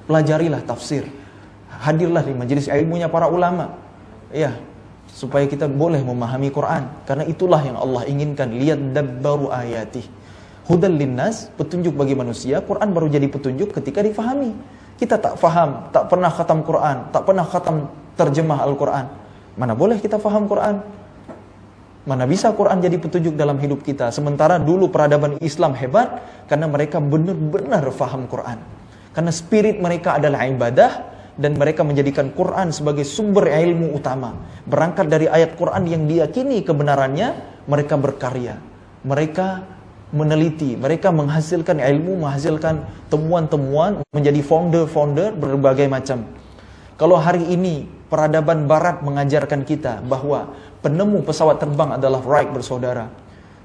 Pelajarilah tafsir. Hadirlah di majelis ilmunya para ulama. Ya, supaya kita boleh memahami Quran. Karena itulah yang Allah inginkan, lihat dabbaru ayati. Hudal linnas, petunjuk bagi manusia. Quran baru jadi petunjuk ketika difahami. Kita tak faham, tak pernah khatam Quran, tak pernah khatam terjemah Al-Quran. Mana boleh kita faham Quran? Mana bisa Quran jadi petunjuk dalam hidup kita? Sementara dulu peradaban Islam hebat karena mereka benar-benar faham Quran. Karena spirit mereka adalah ibadah, dan mereka menjadikan Quran sebagai sumber ilmu utama. Berangkat dari ayat Quran yang diyakini kebenarannya, mereka berkarya. Mereka meneliti, mereka menghasilkan ilmu, menghasilkan temuan-temuan, menjadi founder-founder berbagai macam. Kalau hari ini peradaban barat mengajarkan kita bahwa penemu pesawat terbang adalah Wright bersaudara,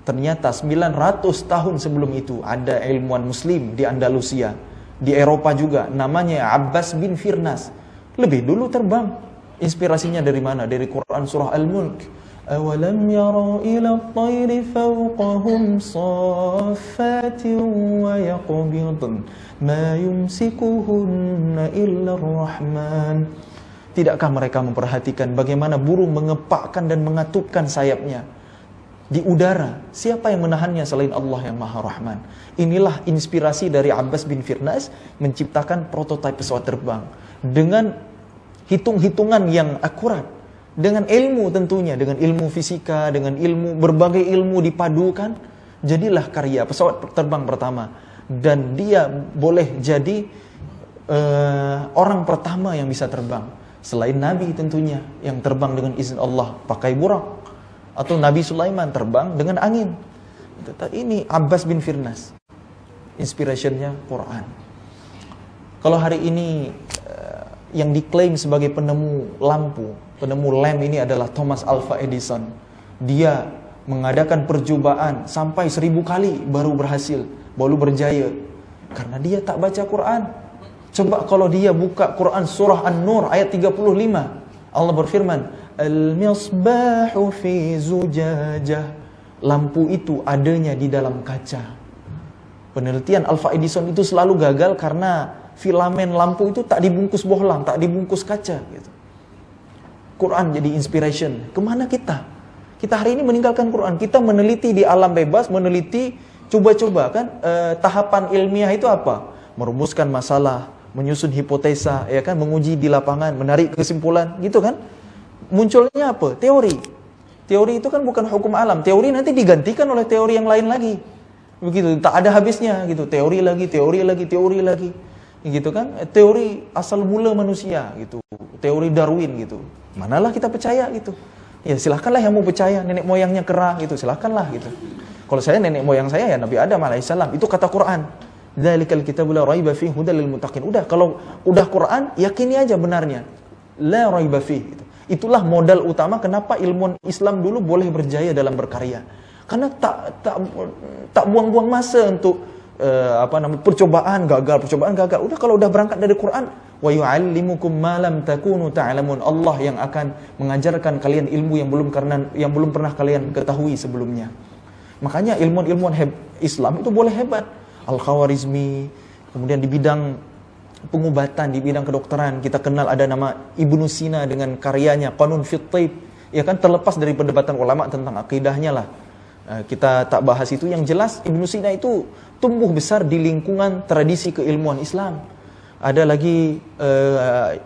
ternyata 900 tahun sebelum itu ada ilmuwan muslim di Andalusia, di Eropa juga, namanya Abbas bin Firnas. Lebih dulu terbang. Inspirasinya dari mana? Dari Quran surah Al-Mulk. Awalam yara ila at-tayri fawqahum saffatin wa yaqbidun ma yumsikuhunna illa ar-Rahman. Tidakkah mereka memperhatikan bagaimana burung mengepakkan dan mengatupkan sayapnya di udara? Siapa yang menahannya selain Allah yang Maha Rahman? Inilah inspirasi dari Abbas bin Firnas menciptakan prototipe pesawat terbang dengan hitung-hitungan yang akurat, dengan ilmu tentunya, dengan ilmu fisika, dengan ilmu berbagai ilmu dipadukan, jadilah karya pesawat terbang pertama. Dan dia boleh jadi orang pertama yang bisa terbang selain Nabi tentunya, yang terbang dengan izin Allah pakai burak, atau Nabi Sulaiman terbang dengan angin. Ini Abbas bin Firnas, inspirationnya Quran. Kalau hari ini yang diklaim sebagai penemu lampu, penemu lem ini adalah Thomas Alva Edison. Dia mengadakan percobaan sampai 1000 kali baru berhasil, baru berjaya, karena dia tak baca Quran. Coba kalau dia buka Quran surah An-Nur ayat 35, Allah berfirman, Al-misbahu fi zujajah. Lampu itu adanya di dalam kaca. Penelitian Alva Edison itu selalu gagal karena filamen lampu itu tak dibungkus bohlam, tak dibungkus kaca gitu. Quran jadi inspiration. Kemana kita? Kita hari ini meninggalkan Quran. Kita meneliti di alam bebas, meneliti, coba-coba kan. Tahapan ilmiah itu apa? Merumuskan masalah, menyusun hipotesa, ya kan, menguji di lapangan, menarik kesimpulan, gitu kan? Munculnya apa? Teori. Teori itu kan bukan hukum alam. Teori nanti digantikan oleh teori yang lain lagi. Begitu, tak ada habisnya gitu. Teori lagi, teori lagi, teori lagi. Gitu kan? Teori asal mula manusia gitu. Teori Darwin gitu. Manalah kita percaya gitu. Ya silahkanlah yang mau percaya nenek moyangnya kera gitu, silahkanlah gitu. Kalau saya nenek moyang saya ya Nabi Adam alaihissalam. Itu kata Quran. Dzalikal kitabul la raiba fihi hudal lil muttaqin. Udah, kalau udah Quran, yakini aja benarnya. La raiba fihi gitu. Itulah modal utama kenapa ilmuwan Islam dulu boleh berjaya dalam berkarya. Karena tak buang-buang masa untuk percobaan gagal. Udah, kalau udah berangkat dari Quran, wa yu'allimukum ma lam takunu ta'lamun. Allah yang akan mengajarkan kalian ilmu yang belum pernah kalian ketahui sebelumnya. Makanya ilmuwan Islam itu boleh hebat. Al-Khawarizmi, kemudian di bidang pengobatan, di bidang kedokteran, kita kenal ada nama Ibnu Sina dengan karyanya Qanun fit Taib. Ya kan, terlepas dari perdebatan ulama tentang akidahnya lah. Kita tak bahas itu. Yang jelas Ibnu Sina itu tumbuh besar di lingkungan tradisi keilmuan Islam. Ada lagi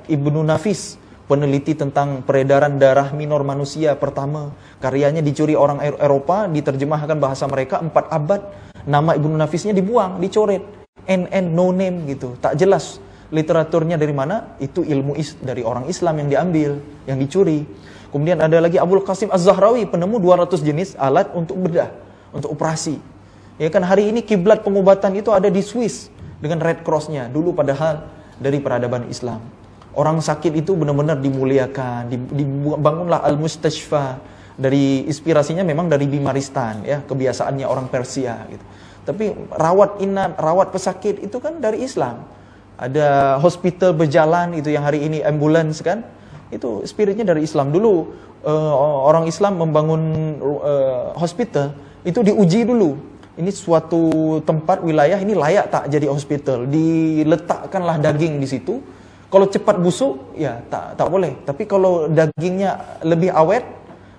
Ibnu Nafis, peneliti tentang peredaran darah minor manusia pertama. Karyanya dicuri orang Eropa, diterjemahkan bahasa mereka 4 abad. Nama Ibnu Nafisnya dibuang, dicoret. No name gitu, tak jelas literaturnya dari mana. Itu ilmu dari orang Islam yang diambil, yang dicuri. Kemudian ada lagi Abul Qasim Az-Zahrawi, penemu 200 jenis alat untuk bedah, untuk operasi. Ya kan, hari ini kiblat pengobatan itu ada di Swiss dengan Red Cross-nya. Dulu padahal dari peradaban Islam. Orang sakit itu benar-benar dimuliakan, dibangunlah Al-Mustashfa. Dari inspirasinya memang dari Bimaristan, ya, kebiasaannya orang Persia gitu. Tapi rawat inap, rawat pesakit itu kan dari Islam. Ada hospital berjalan itu yang hari ini ambulans kan. Itu spiritnya dari Islam. Dulu orang Islam membangun hospital itu diuji dulu. Ini suatu tempat wilayah ini layak tak jadi hospital. Diletakkanlah daging di situ. Kalau cepat busuk ya tak boleh. Tapi kalau dagingnya lebih awet,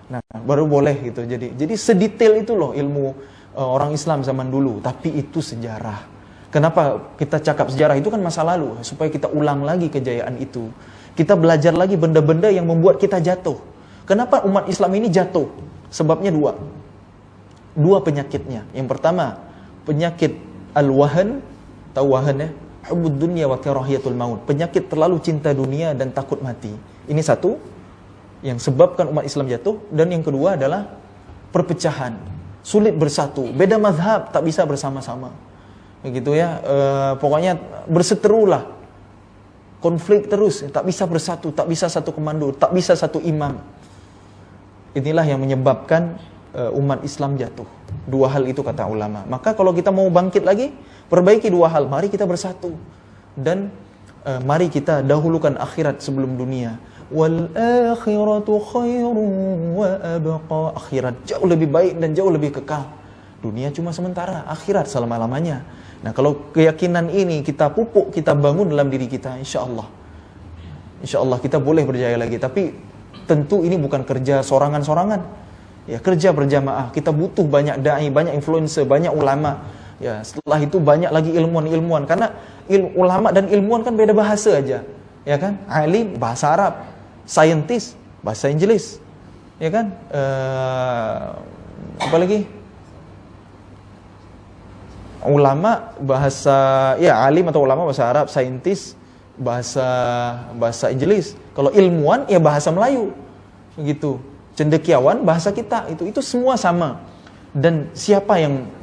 nah baru boleh gitu. Jadi sedetail itu loh ilmu orang Islam zaman dulu. Tapi itu sejarah. Kenapa kita cakap sejarah? Itu kan masa lalu, supaya kita ulang lagi kejayaan itu. Kita belajar lagi benda-benda yang membuat kita jatuh. Kenapa umat Islam ini jatuh? Sebabnya dua penyakitnya. Yang pertama, penyakit al-wahan, tahu wahan ya? hubbud dunya wa karahiyatul maut. Penyakit terlalu cinta dunia dan takut mati. Ini satu yang sebabkan umat Islam jatuh. Dan yang kedua adalah perpecahan, sulit bersatu, beda mazhab tak bisa bersama-sama. Begitu ya, pokoknya berseterulah, konflik terus, tak bisa bersatu, tak bisa satu komando, tak bisa satu imam. Inilah yang menyebabkan umat Islam jatuh. Dua hal itu kata ulama. Maka kalau kita mau bangkit lagi, perbaiki dua hal. Mari kita bersatu dan mari kita dahulukan akhirat sebelum dunia. Wal akhiratu khairun wa abqa. Akhirat jauh lebih baik dan jauh lebih kekal. Dunia cuma sementara, akhirat selama-lamanya. Nah, kalau keyakinan ini kita pupuk, kita bangun dalam diri kita, insya Allah kita boleh berjaya lagi. Tapi tentu ini bukan kerja sorangan-sorangan. Ya, kerja berjamaah. Kita butuh banyak dai, banyak influencer, banyak ulama. Ya, setelah itu banyak lagi ilmuwan-ilmuwan. Karena ulama dan ilmuwan kan beda bahasa aja. Ya kan? Alim bahasa Arab, scientist bahasa Inggris. Ya kan? Apa lagi? Ulama bahasa, ya alim atau ulama bahasa Arab, saintis bahasa Inggris. Kalau ilmuwan ya bahasa Melayu. Begitu. Cendekiawan bahasa kita, itu semua sama. Dan siapa yang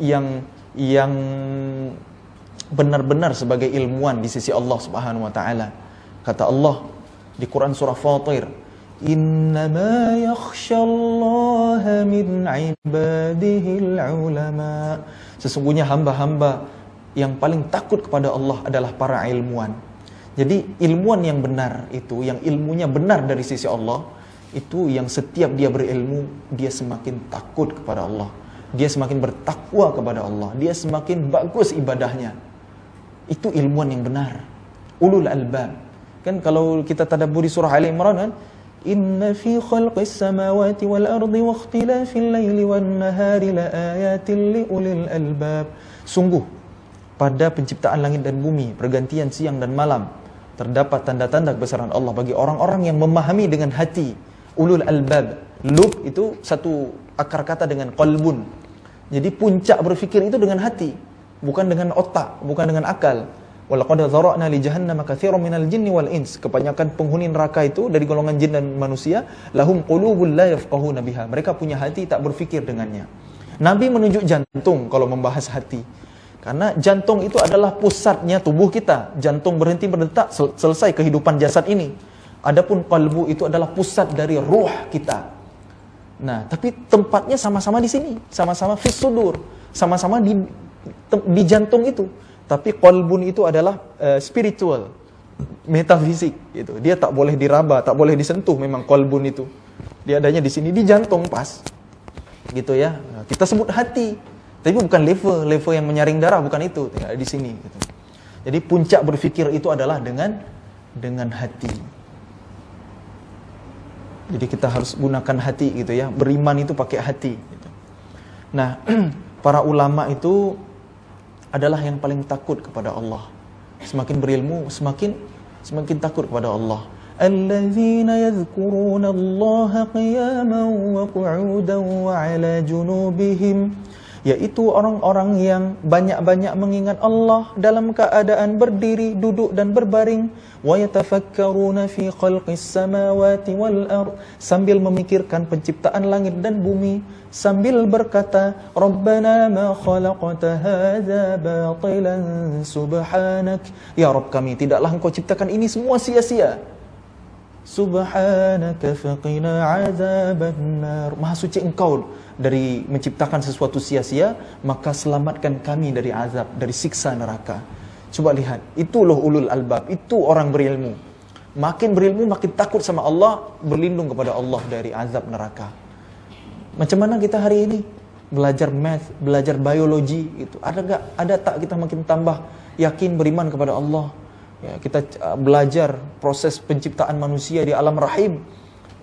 benar-benar sebagai ilmuwan di sisi Allah Subhanahu wa taala? Kata Allah di Quran surah Fatir, "Innama yakhsyallaha min ibadihil ulama." Sesungguhnya hamba-hamba yang paling takut kepada Allah adalah para ilmuwan. Jadi ilmuwan yang benar itu, yang ilmunya benar dari sisi Allah, itu yang setiap dia berilmu, dia semakin takut kepada Allah. Dia semakin bertakwa kepada Allah. Dia semakin bagus ibadahnya. Itu ilmuwan yang benar. Ulul albab. Kan kalau kita tadabburi surah Ali Imran kan, "Inna fi khalqis samawati wal ardi wa ikhtilafil laili wan nahari laayatin liulil albab." Sungguh pada penciptaan langit dan bumi, pergantian siang dan malam, terdapat tanda-tanda kebesaran Allah bagi orang-orang yang memahami dengan hati. Ulul albab. Lub itu satu akar kata dengan qalbun. Jadi puncak berfikir itu dengan hati, bukan dengan otak, bukan dengan akal. Walaqad dzara'na li jahannama katsiran minal jinni wal ins. Kebanyakan penghuni neraka itu dari golongan jin dan manusia, lahum qulubun la yafqahuna biha. Mereka punya hati tak berfikir dengannya. Nabi menunjuk jantung kalau membahas hati. Karena jantung itu adalah pusatnya tubuh kita. Jantung berhenti berdetak, selesai kehidupan jasad ini. Adapun qalbu itu adalah pusat dari ruh kita. Nah, tapi tempatnya sama-sama di sini, sama-sama fis sudur, sama-sama di jantung itu. Tapi qalbun itu adalah spiritual, metafisik gitu. Dia tak boleh diraba, tak boleh disentuh memang qalbun itu. Dia adanya di sini, di jantung pas. Gitu ya. Nah, kita sebut hati. Tapi bukan level yang menyaring darah, bukan itu, di sini gitu. Jadi puncak berfikir itu adalah dengan hati. Jadi kita harus gunakan hati gitu ya. Beriman itu pakai hati gitu. Nah, para ulama itu adalah yang paling takut kepada Allah. Semakin berilmu, semakin takut kepada Allah. Alladzina yadhkuruna Allaha qiyaman wa qu'udan wa 'ala junubihim. Yaitu orang-orang yang banyak-banyak mengingat Allah dalam keadaan berdiri, duduk dan berbaring. Wa yatafakkaruna fi khalqis samawati wal ard, sambil memikirkan penciptaan langit dan bumi, sambil berkata, Rabbana ma khalaqta hadza batilan subhanak. Ya Rabb kami, tidaklah Engkau ciptakan ini semua sia-sia. Subhanaka faqina azabannar. Maha suci Engkau dari menciptakan sesuatu sia-sia, maka selamatkan kami dari azab, dari siksa neraka. Coba lihat, itu loh ulul albab, itu orang berilmu. Makin berilmu, makin takut sama Allah, berlindung kepada Allah dari azab neraka. Macam mana kita hari ini? Belajar math, belajar biologi, itu ada tak kita makin tambah yakin beriman kepada Allah? Ya, kita belajar proses penciptaan manusia di alam rahim.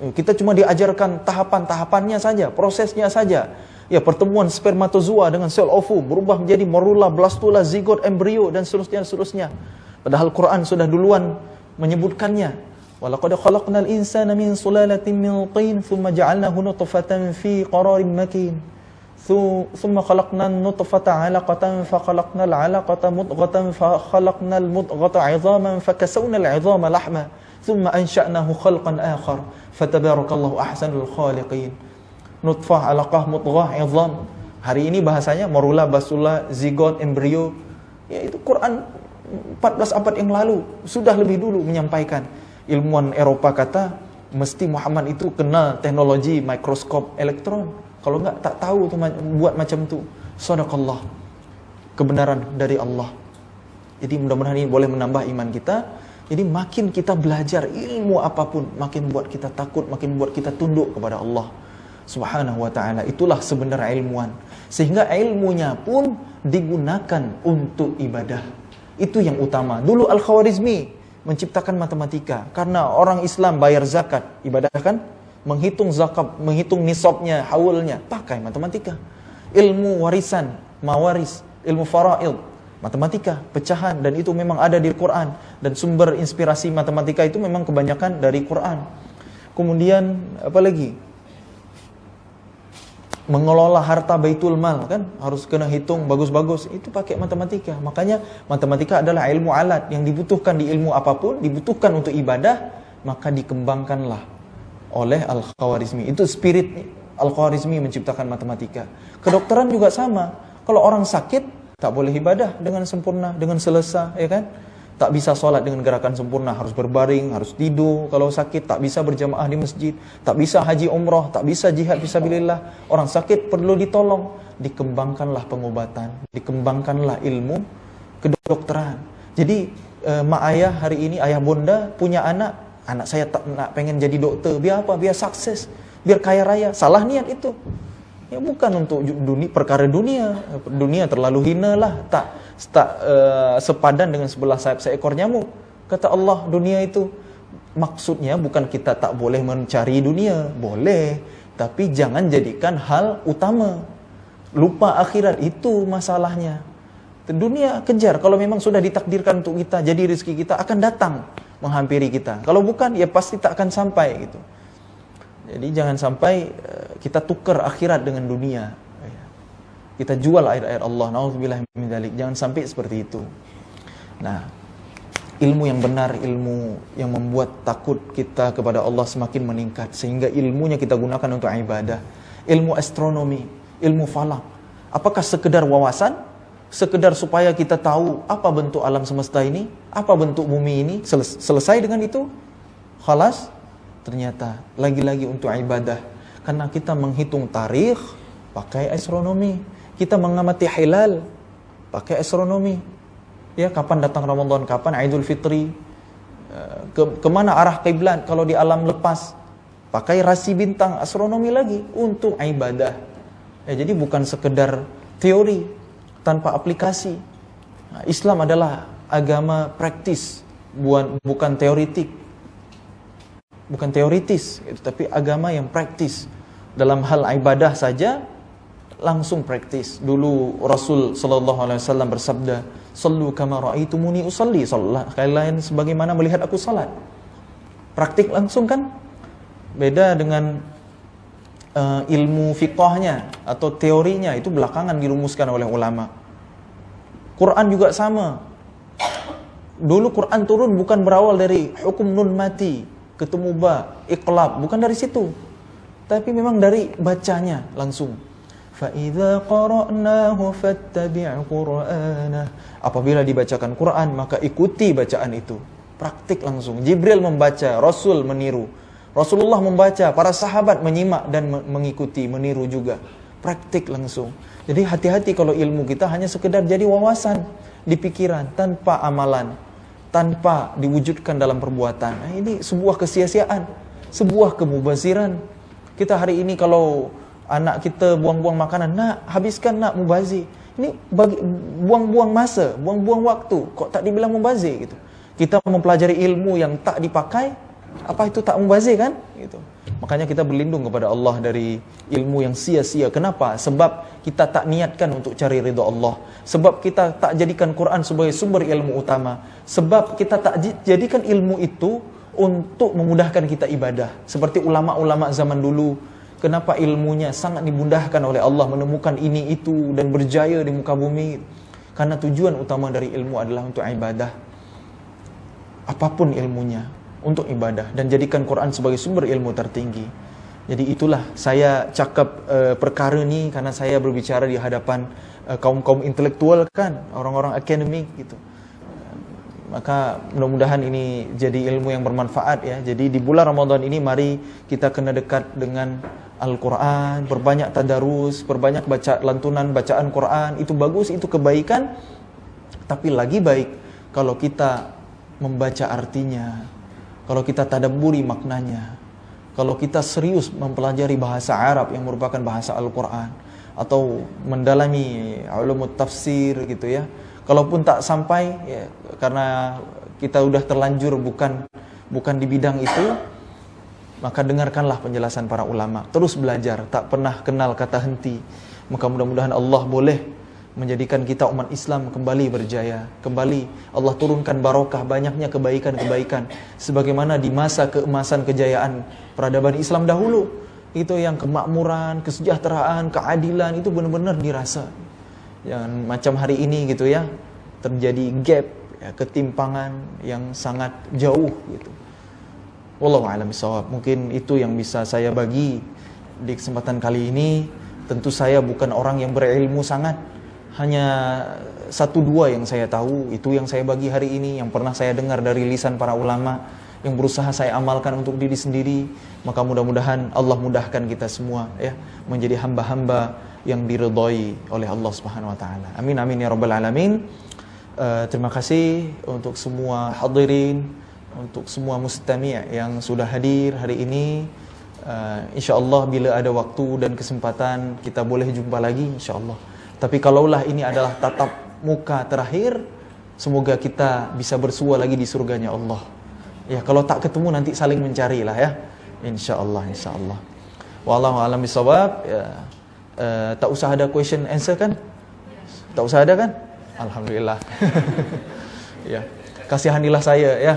Kita cuma diajarkan tahapan-tahapannya saja, prosesnya saja. Ya, pertemuan spermatozoa dengan sel ovum berubah menjadi morula, blastula, zigot, embrio dan seterusnya. Padahal Quran sudah duluan menyebutkannya. Walaqad khalaqnal insana min sulalatin min tin, thumma ja'alnahu nutfatan fi qararin makin. ثم خلقنا النطفة علقة فخلقنا العلقة مضغة فخلقنا المضغة عظاما فكسونا العظام لحما ثم أنشأناه خلقا آخر فتبارك الله أحسن الخالقين. Nutfah, alaqah, mudghah, izam. Hari ini bahasanya morula, basula, zigot, embrio. Ya, itu Quran 14 abad yang lalu sudah lebih dulu menyampaikan. Ilmuwan Eropa kata mesti Muhammad itu kenal teknologi mikroskop elektron. Kalau enggak tak tahu tuh buat macam tu. Shadaqallah. Kebenaran dari Allah. Jadi mudah-mudahan ini boleh menambah iman kita. Jadi makin kita belajar ilmu apapun, makin buat kita takut, makin buat kita tunduk kepada Allah Subhanahu wa ta'ala. Itulah sebenarnya ilmuwan. Sehingga ilmunya pun digunakan untuk ibadah. Itu yang utama. Dulu Al-Khawarizmi menciptakan matematika. Karena orang Islam bayar zakat, ibadah kan? Menghitung zakat, menghitung nisabnya, haulnya, pakai matematika. Ilmu warisan, mawaris, ilmu faraid, matematika, pecahan, dan itu memang ada di Quran. Dan sumber inspirasi matematika itu memang kebanyakan dari Quran. Kemudian apa lagi? Mengelola harta baitul mal, kan harus kena hitung bagus-bagus, itu pakai matematika. Makanya matematika adalah ilmu alat yang dibutuhkan di ilmu apapun, dibutuhkan untuk ibadah, maka dikembangkanlah oleh Al-Khawarizmi. Itu spirit Al-Khawarizmi menciptakan matematika. Kedokteran juga sama. Kalau orang sakit tak boleh ibadah dengan sempurna, dengan selesa, ya kan? Tak bisa sholat dengan gerakan sempurna, harus berbaring, harus tidur. Kalau sakit tak bisa berjamaah di masjid, tak bisa haji umrah, tak bisa jihad fisabilillah. Orang sakit perlu ditolong. Dikembangkanlah pengobatan, dikembangkanlah ilmu kedokteran. Jadi mak ayah hari ini, ayah bunda punya anak saya tak nak pengen jadi dokter, biar apa? Biar sukses, biar kaya raya. Salah niat itu. Ya bukan untuk perkara dunia. Dunia terlalu hina lah, tak sepadan dengan sebelah sayap seekor nyamuk. Kata Allah, dunia itu maksudnya bukan kita tak boleh mencari dunia, boleh, tapi jangan jadikan hal utama. Lupa akhirat, itu masalahnya. Dunia kejar, kalau memang sudah ditakdirkan untuk kita, jadi rezeki kita akan datang menghampiri kita. Kalau bukan, ya pasti tak akan sampai gitu. Jadi jangan sampai kita tukar akhirat dengan dunia. Kita jual ayat-ayat Allah. Nauzubillah min dzalik. Jangan sampai seperti itu. Nah, ilmu yang benar, ilmu yang membuat takut kita kepada Allah semakin meningkat, sehingga ilmunya kita gunakan untuk ibadah. Ilmu astronomi, ilmu falak. Apakah sekedar wawasan? Sekedar supaya kita tahu apa bentuk alam semesta ini, apa bentuk bumi ini, selesai dengan itu? Khalas? Ternyata lagi-lagi untuk ibadah. Karena kita menghitung tarikh pakai astronomi, kita mengamati hilal pakai astronomi. Ya, kapan datang Ramadan, kapan Idul Fitri, kemana arah kiblat kalau di alam lepas, pakai rasi bintang, astronomi lagi untuk ibadah. Ya, jadi bukan sekedar teori tanpa aplikasi. Nah, Islam adalah agama praktis, bukan teoritik, bukan teoritis, tapi agama yang praktis. Dalam hal ibadah saja langsung praktis. Dulu Rasul sallallahu alaihi wasallam bersabda, "Shallu kama ra'aitumuni usalli." Salat kalian sebagaimana melihat aku salat. Praktik langsung kan? Beda dengan ilmu fiqhnya atau teorinya, itu belakangan dirumuskan oleh ulama. Quran juga sama. Dulu Quran turun bukan berawal dari hukum nun mati, ketemu ba, iqlab, bukan dari situ. Tapi memang dari bacanya langsung. Fa idza qara'nahu fattabi' qur'anah. Apabila dibacakan Quran, maka ikuti bacaan itu. Praktik langsung. Jibril membaca, Rasul meniru. Rasulullah membaca, para sahabat menyimak dan mengikuti, meniru juga. Praktik langsung. Jadi hati-hati kalau ilmu kita hanya sekedar jadi wawasan di pikiran tanpa amalan, tanpa diwujudkan dalam perbuatan. Nah, ini sebuah kesia-siaan, sebuah kemubaziran. Kita hari ini kalau anak kita buang-buang makanan, nak habiskan, nak mubazir. Ini buang-buang masa, buang-buang waktu. Kok tak dibilang mubazir gitu? Kita mempelajari ilmu yang tak dipakai, apa itu tak mubazir kan? Gitu. Makanya kita berlindung kepada Allah dari ilmu yang sia-sia. Kenapa? Sebab kita tak niatkan untuk cari ridha Allah. Sebab kita tak jadikan Quran sebagai sumber ilmu utama. Sebab kita tak jadikan ilmu itu untuk memudahkan kita ibadah. Seperti ulama-ulama zaman dulu Kenapa ilmunya sangat dimudahkan oleh Allah menemukan ini itu dan berjaya di muka bumi? Karena tujuan utama dari ilmu adalah untuk ibadah. Apapun ilmunya, untuk ibadah. Dan jadikan Quran sebagai sumber ilmu tertinggi. Jadi itulah saya cakap perkara ni karena saya berbicara di hadapan kaum-kaum intelektual kan, orang-orang akademik gitu. Maka mudah-mudahan ini jadi ilmu yang bermanfaat ya. Jadi di bulan Ramadan ini mari kita kena dekat dengan Al-Quran, berbanyak tadarus, berbanyak baca lantunan bacaan Quran. Itu bagus, itu kebaikan. Tapi lagi baik kalau kita membaca artinya, kalau kita tadabburi maknanya, kalau kita serius mempelajari bahasa Arab yang merupakan bahasa Al-Quran, atau mendalami ulumut tafsir gitu ya. Kalaupun tak sampai ya, karena kita udah terlanjur bukan di bidang itu, maka dengarkanlah penjelasan para ulama. Terus belajar, tak pernah kenal kata henti. Maka mudah-mudahan Allah boleh menjadikan kita umat Islam kembali berjaya. Kembali Allah turunkan barokah, banyaknya kebaikan-kebaikan. Sebagaimana di masa keemasan kejayaan peradaban Islam dahulu. Itu yang kemakmuran, kesejahteraan, keadilan itu benar-benar dirasa. Jangan macam hari ini gitu ya, terjadi gap ya, ketimpangan yang sangat jauh gitu. Wallahu a'lam bishawab. Mungkin itu yang bisa saya bagi di kesempatan kali ini. Tentu saya bukan orang yang berilmu sangat, hanya 1-2 yang saya tahu, itu yang saya bagi hari ini, yang pernah saya dengar dari lisan para ulama, yang berusaha saya amalkan untuk diri sendiri. Maka mudah-mudahan Allah mudahkan kita semua ya, menjadi hamba-hamba yang diridhai oleh Allah Subhanahu wa taala. Amin amin ya rabbal alamin. Terima kasih untuk semua hadirin, untuk semua mustami' yang sudah hadir hari ini. Insyaallah bila ada waktu dan kesempatan kita boleh jumpa lagi insyaallah. Tapi kalaulah ini adalah tatap muka terakhir, semoga kita bisa bersua lagi di surganya Allah. Ya, kalau tak ketemu nanti saling mencarilah ya. Insyaallah insyaallah. Wallahu a'lam bishawab. Ya. Tak usah ada question answer kan? Tak usah ada kan? Alhamdulillah. Ya, kasihanilah saya ya.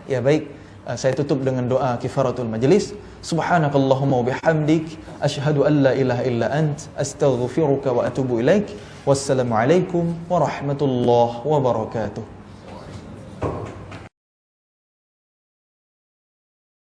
Ya baik, saya tutup dengan doa kifaratul majlis. Subhanakallahumma wa bihamdik, asyhadu an la ilaha illa ant, astaghfiruka wa atubu ilaik. Wassalamualaikum warahmatullahi wabarakatuh.